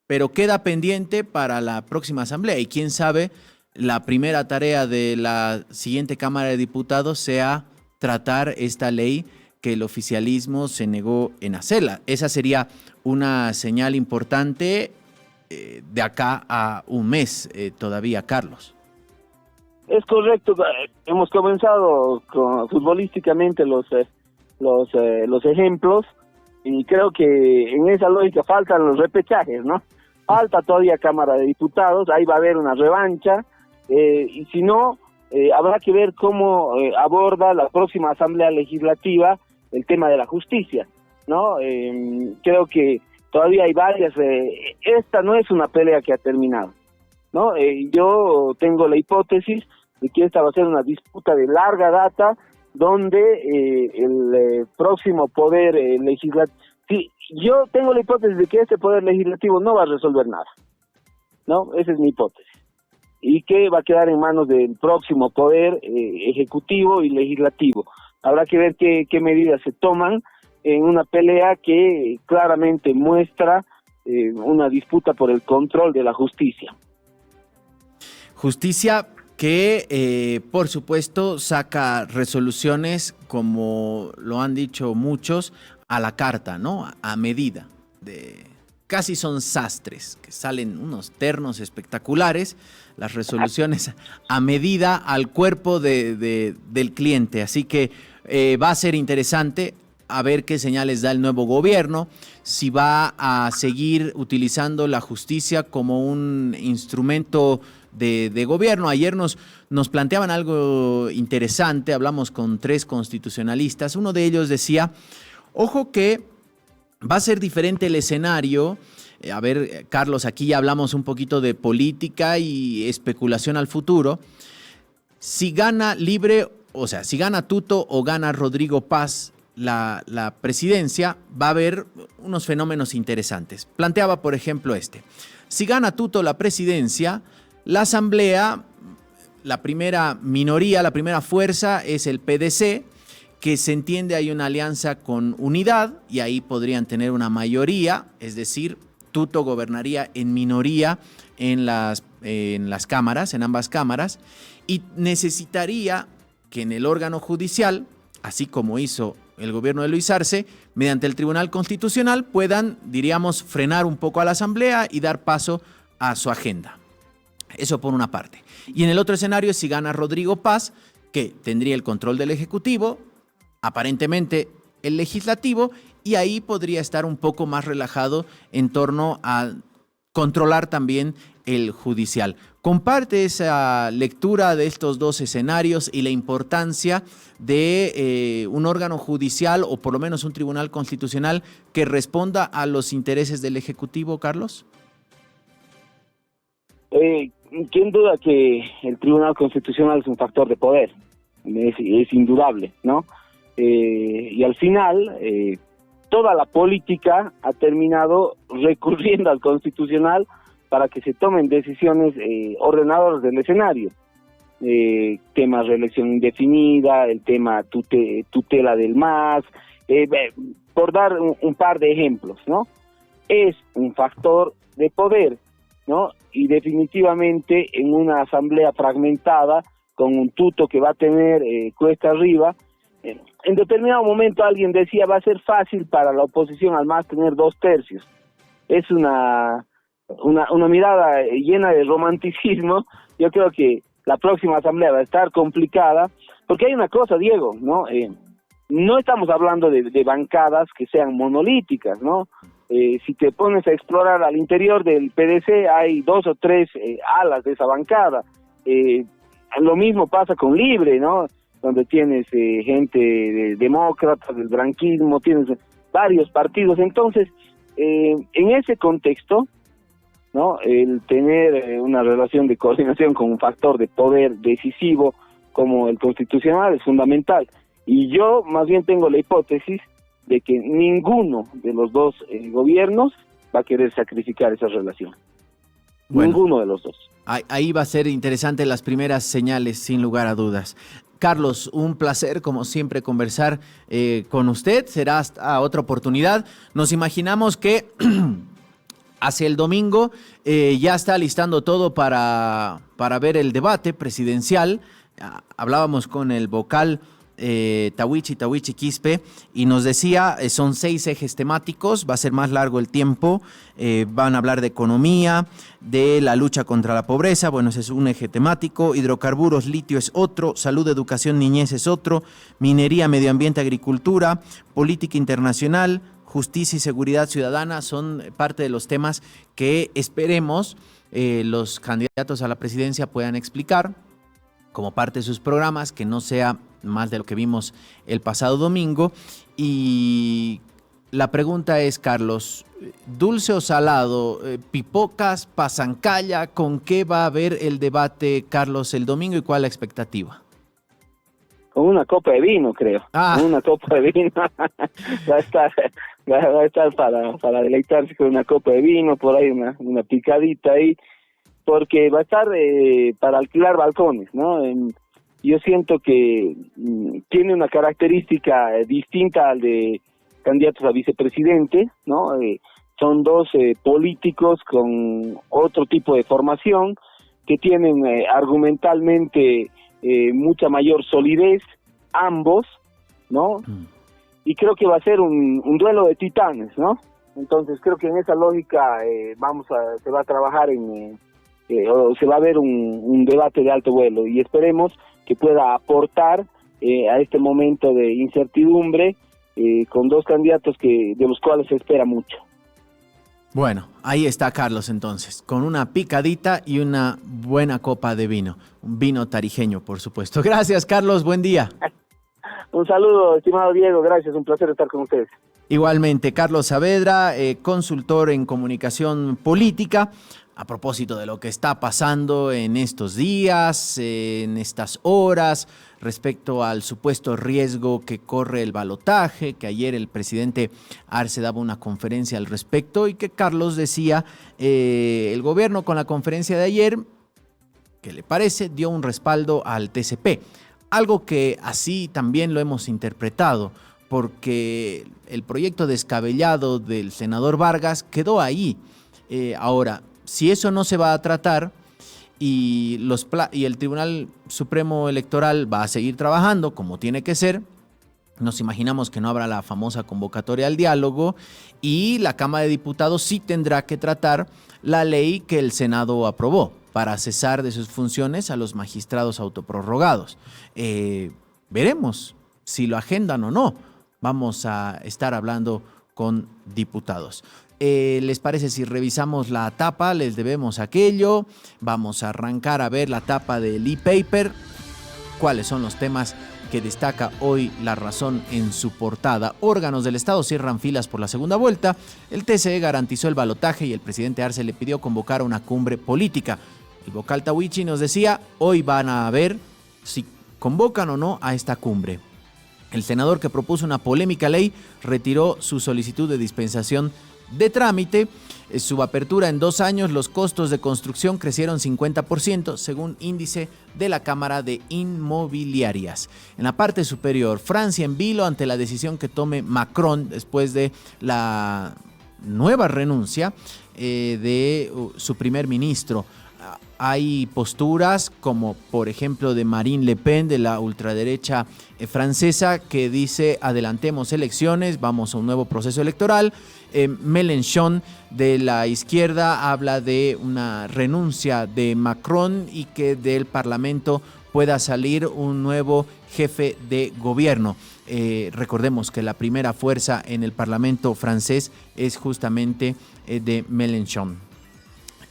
[SPEAKER 3] pero queda pendiente para la próxima asamblea y quién sabe, la primera tarea de la siguiente Cámara de Diputados sea tratar esta ley que el oficialismo se negó en hacerla. Esa sería una señal importante de acá a un mes todavía, Carlos.
[SPEAKER 6] Es correcto, hemos comenzado futbolísticamente los ejemplos y creo que en esa lógica faltan los repechajes, ¿no? Falta todavía Cámara de Diputados, ahí va a haber una revancha, y si no, habrá que ver cómo aborda la próxima Asamblea Legislativa el tema de la justicia, ¿no? Creo que todavía hay varias, esta no es una pelea que ha terminado, ¿no? Yo tengo la hipótesis de que esta va a ser una disputa de larga data, donde el próximo poder legislativo, sí, yo tengo la hipótesis de que este poder legislativo no va a resolver nada, ¿no? Esa es mi hipótesis. Y que va a quedar en manos del próximo poder ejecutivo y legislativo. Habrá que ver qué medidas se toman en una pelea que claramente muestra una disputa por el control de la justicia.
[SPEAKER 3] Justicia que, por supuesto, saca resoluciones, como lo han dicho muchos, a la carta, ¿no? A medida. Casi son sastres, que salen unos ternos espectaculares, las resoluciones a medida al cuerpo del cliente. Así que va a ser interesante a ver qué señales da el nuevo gobierno, si va a seguir utilizando la justicia como un instrumento de gobierno. Ayer nos planteaban algo interesante, hablamos con 3 constitucionalistas, uno de ellos decía, ojo que va a ser diferente el escenario. A ver, Carlos, aquí ya hablamos un poquito de política y especulación al futuro. Si gana Libre, o sea, si gana Tuto o gana Rodrigo Paz la presidencia, va a haber unos fenómenos interesantes. Planteaba, por ejemplo, si gana Tuto la presidencia, la asamblea, la primera minoría, la primera fuerza es el PDC, que se entiende hay una alianza con Unidad y ahí podrían tener una mayoría, es decir, Tuto gobernaría en minoría en las cámaras, en ambas cámaras, y necesitaría que en el órgano judicial, así como hizo el gobierno de Luis Arce, mediante el Tribunal Constitucional puedan, diríamos, frenar un poco a la Asamblea y dar paso a su agenda. Eso por una parte. Y en el otro escenario, si gana Rodrigo Paz, que tendría el control del Ejecutivo, aparentemente el Legislativo, y ahí podría estar un poco más relajado en torno a controlar también el judicial. ¿Comparte esa lectura de estos dos escenarios y la importancia de un órgano judicial o por lo menos un tribunal constitucional que responda a los intereses del Ejecutivo, Carlos?
[SPEAKER 6] ¿Quién duda que el Tribunal Constitucional es un factor de poder? Es indudable, ¿no? Y al final, toda la política ha terminado recurriendo al Constitucional para que se tomen decisiones ordenadoras del escenario. Tema reelección indefinida, el tema tutela del MAS, por dar un par de ejemplos, ¿no? Es un factor de poder, ¿no? Y definitivamente en una asamblea fragmentada, con un tuto que va a tener cuesta arriba, en determinado momento alguien decía va a ser fácil para la oposición al MAS tener 2/3. Es una mirada llena de romanticismo. Yo creo que la próxima asamblea va a estar complicada, porque hay una cosa, Diego, ¿no? No estamos hablando de bancadas que sean monolíticas, ¿no? Si te pones a explorar al interior del PDC, hay 2 o 3 alas de esa bancada. Lo mismo pasa con Libre, ¿no? Donde tienes gente de demócratas, del branquismo, tienes varios partidos. Entonces, en ese contexto, ¿no? El tener una relación de coordinación con un factor de poder decisivo como el constitucional es fundamental. Y yo más bien tengo la hipótesis de que ninguno de los dos gobiernos va a querer sacrificar esa relación. Bueno, ninguno de los dos.
[SPEAKER 3] Ahí va a ser interesante las primeras señales, sin lugar a dudas. Carlos, un placer, como siempre, conversar con usted. Será hasta otra oportunidad. Nos imaginamos que hacia el domingo ya está listando todo para ver el debate presidencial. Hablábamos con el vocal Tawichi Quispe y nos decía, son 6 ejes temáticos, va a ser más largo el tiempo, van a hablar de economía, de la lucha contra la pobreza, bueno, ese es un eje temático, hidrocarburos, litio es otro, salud, educación, niñez es otro, minería, medio ambiente, agricultura, política internacional, justicia y seguridad ciudadana son parte de los temas que esperemos los candidatos a la presidencia puedan explicar como parte de sus programas, que no sea más de lo que vimos el pasado domingo. Y la pregunta es, Carlos, ¿dulce o salado? ¿Pipocas, pasancalla? ¿Con qué va a haber el debate, Carlos, el domingo y cuál es la expectativa?
[SPEAKER 6] Con una copa de vino, creo. Con una copa de vino. va a estar para deleitarse con una copa de vino, por ahí una picadita ahí, porque va a estar para alquilar balcones, ¿no? Yo siento que tiene una característica distinta al de candidatos a vicepresidente, ¿no? Son dos políticos con otro tipo de formación que tienen argumentalmente mucha mayor solidez, ambos, ¿no? Y creo que va a ser un duelo de titanes, ¿no? Entonces creo que en esa lógica se va a trabajar o se va a ver un debate de alto vuelo, y esperemos que pueda aportar a este momento de incertidumbre con dos candidatos de los cuales se espera mucho.
[SPEAKER 3] Bueno, ahí está Carlos entonces, con una picadita y una buena copa de vino. Un vino tarijeño, por supuesto. Gracias, Carlos, buen día.
[SPEAKER 6] Un saludo, estimado Diego, gracias, un placer estar con ustedes.
[SPEAKER 3] Igualmente, Carlos Saavedra, consultor en comunicación política. A propósito de lo que está pasando en estos días, en estas horas, respecto al supuesto riesgo que corre el balotaje, que ayer el presidente Arce daba una conferencia al respecto y que Carlos decía, el gobierno con la conferencia de ayer, ¿qué le parece?, dio un respaldo al TCP. Algo que así también lo hemos interpretado, porque el proyecto descabellado del senador Vargas quedó ahí. Ahora, si eso no se va a tratar y el Tribunal Supremo Electoral va a seguir trabajando como tiene que ser, nos imaginamos que no habrá la famosa convocatoria al diálogo y la Cámara de Diputados sí tendrá que tratar la ley que el Senado aprobó para cesar de sus funciones a los magistrados autoprorrogados. Veremos si lo agendan o no. Vamos a estar hablando con diputados. ¿Les parece si revisamos la tapa? Les debemos aquello. Vamos a arrancar a ver la tapa del e-paper. ¿Cuáles son los temas que destaca hoy La Razón en su portada? Órganos del Estado cierran filas por la segunda vuelta. El TCE garantizó el balotaje y el presidente Arce le pidió convocar una cumbre política. El vocal Tawichi nos decía, hoy van a ver si convocan o no a esta cumbre. El senador que propuso una polémica ley retiró su solicitud de dispensación de trámite. Su apertura en 2 años, los costos de construcción crecieron 50%, según índice de la Cámara de Inmobiliarias. En la parte superior, Francia en vilo ante la decisión que tome Macron después de la nueva renuncia de su primer ministro. Hay posturas como, por ejemplo, de Marine Le Pen, de la ultraderecha francesa, que dice adelantemos elecciones, vamos a un nuevo proceso electoral. Mélenchon, de la izquierda, habla de una renuncia de Macron y que del Parlamento pueda salir un nuevo jefe de gobierno. Recordemos que la primera fuerza en el Parlamento francés es justamente de Mélenchon.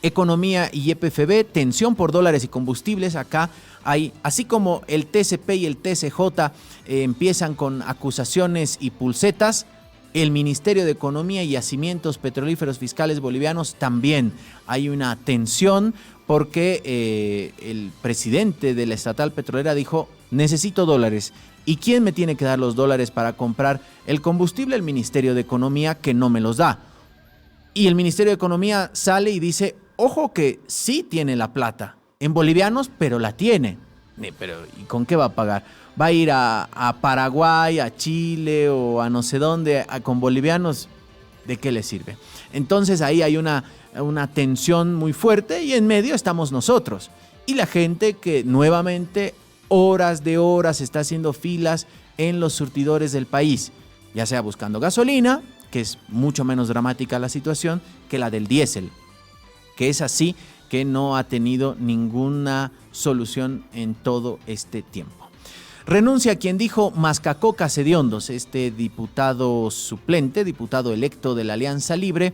[SPEAKER 3] Economía y EPFB, tensión por dólares y combustibles. Acá hay, así como el TCP y el TCJ empiezan con acusaciones y pulsetas, el Ministerio de Economía y Yacimientos Petrolíferos Fiscales Bolivianos también hay una tensión porque el presidente de la estatal petrolera dijo, necesito dólares. ¿Y quién me tiene que dar los dólares para comprar el combustible? El Ministerio de Economía, que no me los da. Y el Ministerio de Economía sale y dice, ojo que sí tiene la plata en bolivianos, pero la tiene. Pero ¿y con qué va a pagar? ¿Va a ir a Paraguay, a Chile o a no sé dónde con bolivianos? ¿De qué le sirve? Entonces ahí hay una tensión muy fuerte y en medio estamos nosotros. Y la gente que nuevamente horas de horas está haciendo filas en los surtidores del país, ya sea buscando gasolina, que es mucho menos dramática la situación que la del diésel, que es así que no ha tenido ninguna solución en todo este tiempo. Renuncia quien dijo mascacocas hediondos, este diputado suplente, diputado electo de la Alianza Libre,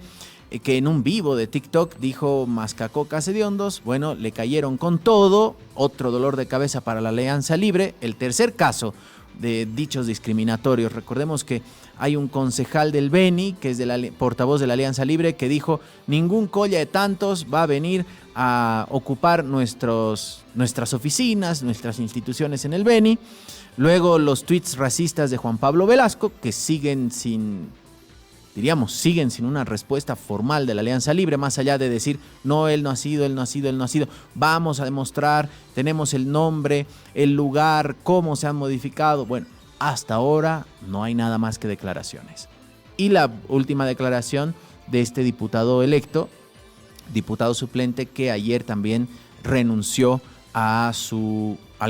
[SPEAKER 3] que en un vivo de TikTok dijo mascacocas hediondos. Bueno, le cayeron con todo, otro dolor de cabeza para la Alianza Libre, el tercer caso de dichos discriminatorios. Recordemos que hay un concejal del Beni, que es portavoz de la Alianza Libre, que dijo: ningún colla de tantos va a venir a ocupar nuestras oficinas, nuestras instituciones en el Beni. Luego los tweets racistas de Juan Pablo Velasco, que siguen sin una respuesta formal de la Alianza Libre, más allá de decir, no, él no ha sido. Vamos a demostrar, tenemos el nombre, el lugar, cómo se han modificado. Bueno, hasta ahora no hay nada más que declaraciones. Y la última declaración de este diputado electo, diputado suplente, que ayer también renunció al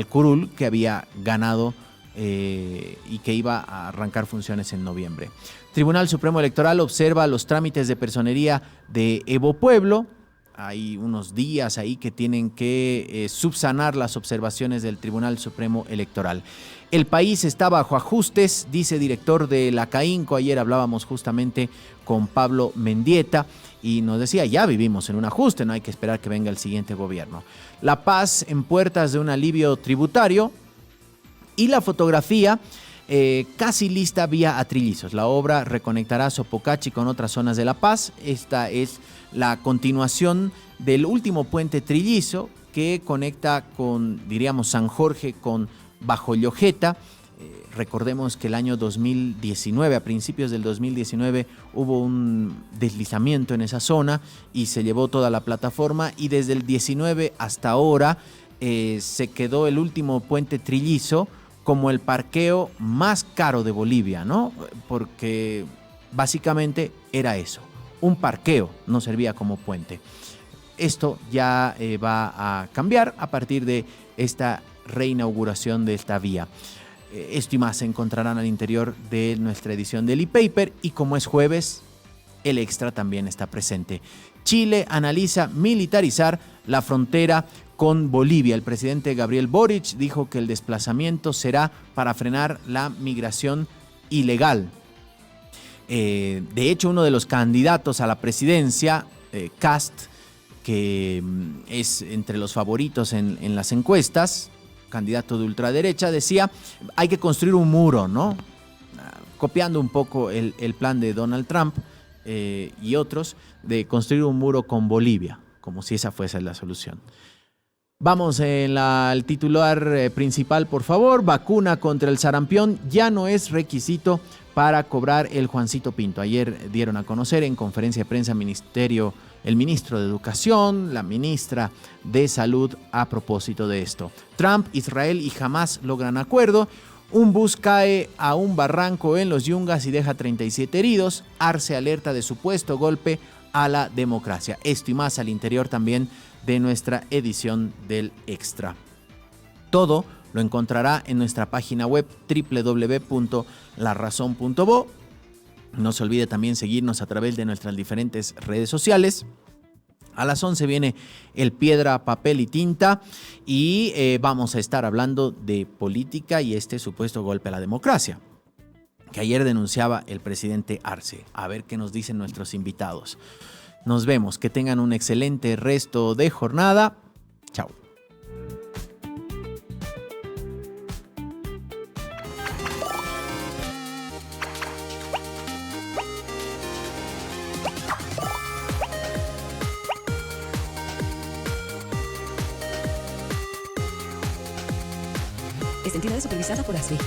[SPEAKER 3] curul que había ganado y que iba a arrancar funciones en noviembre. Tribunal Supremo Electoral observa los trámites de personería de Evo Pueblo. Hay unos días ahí que tienen que subsanar las observaciones del Tribunal Supremo Electoral. El país está bajo ajustes, dice director de la CAINCO. Ayer hablábamos justamente con Pablo Mendieta y nos decía, ya vivimos en un ajuste, no hay que esperar que venga el siguiente gobierno. La Paz en puertas de un alivio tributario y la fotografía casi lista vía Atrillizos. La obra reconectará Sopocachi con otras zonas de La Paz. Esta es la continuación del último puente trillizo que conecta con, diríamos, San Jorge con Bajo Llojeta. Recordemos que el año 2019, a principios del 2019, hubo un deslizamiento en esa zona y se llevó toda la plataforma, y desde el 19 hasta ahora se quedó el último puente trillizo como el parqueo más caro de Bolivia, ¿no? Porque básicamente era eso, un parqueo, no servía como puente. Esto ya va a cambiar a partir de esta reinauguración de esta vía. Esto y más se encontrarán al interior de nuestra edición del e-paper, y como es jueves, el extra también está presente. Chile analiza militarizar la frontera con Bolivia. El presidente Gabriel Boric dijo que el desplazamiento será para frenar la migración ilegal. De hecho, uno de los candidatos a la presidencia, Kast, que es entre los favoritos en las encuestas, candidato de ultraderecha, decía, hay que construir un muro, ¿no? Copiando un poco el plan de Donald Trump y otros, de construir un muro con Bolivia, como si esa fuese la solución. Vamos al titular principal, por favor. Vacuna contra el sarampión ya no es requisito para cobrar el Juancito Pinto. Ayer dieron a conocer en conferencia de prensa el ministro de Educación, la ministra de Salud a propósito de esto. Trump, Israel y Hamas logran acuerdo. Un bus cae a un barranco en los Yungas y deja 37 heridos. Arce alerta de supuesto golpe a la democracia. Esto y más al interior también de nuestra edición del Extra. Todo lo encontrará en nuestra página web www.larazon.bo. No se olvide también seguirnos a través de nuestras diferentes redes sociales. A las 11 viene el Piedra, Papel y Tinta y vamos a estar hablando de política y este supuesto golpe a la democracia que ayer denunciaba el presidente Arce. A ver qué nos dicen nuestros invitados. Nos vemos, que tengan un excelente resto de jornada. Chao.
[SPEAKER 2] Es entidad supervisada por ASBI.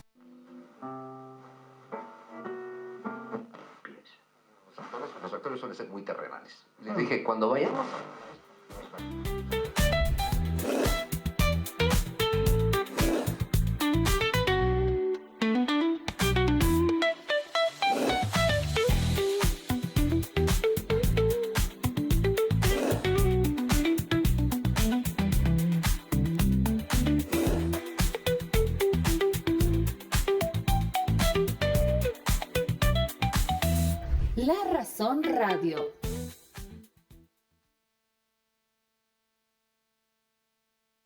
[SPEAKER 1] Los actores suelen ser muy terrenales. Les dije, cuando vayamos...
[SPEAKER 2] La Razón Radio.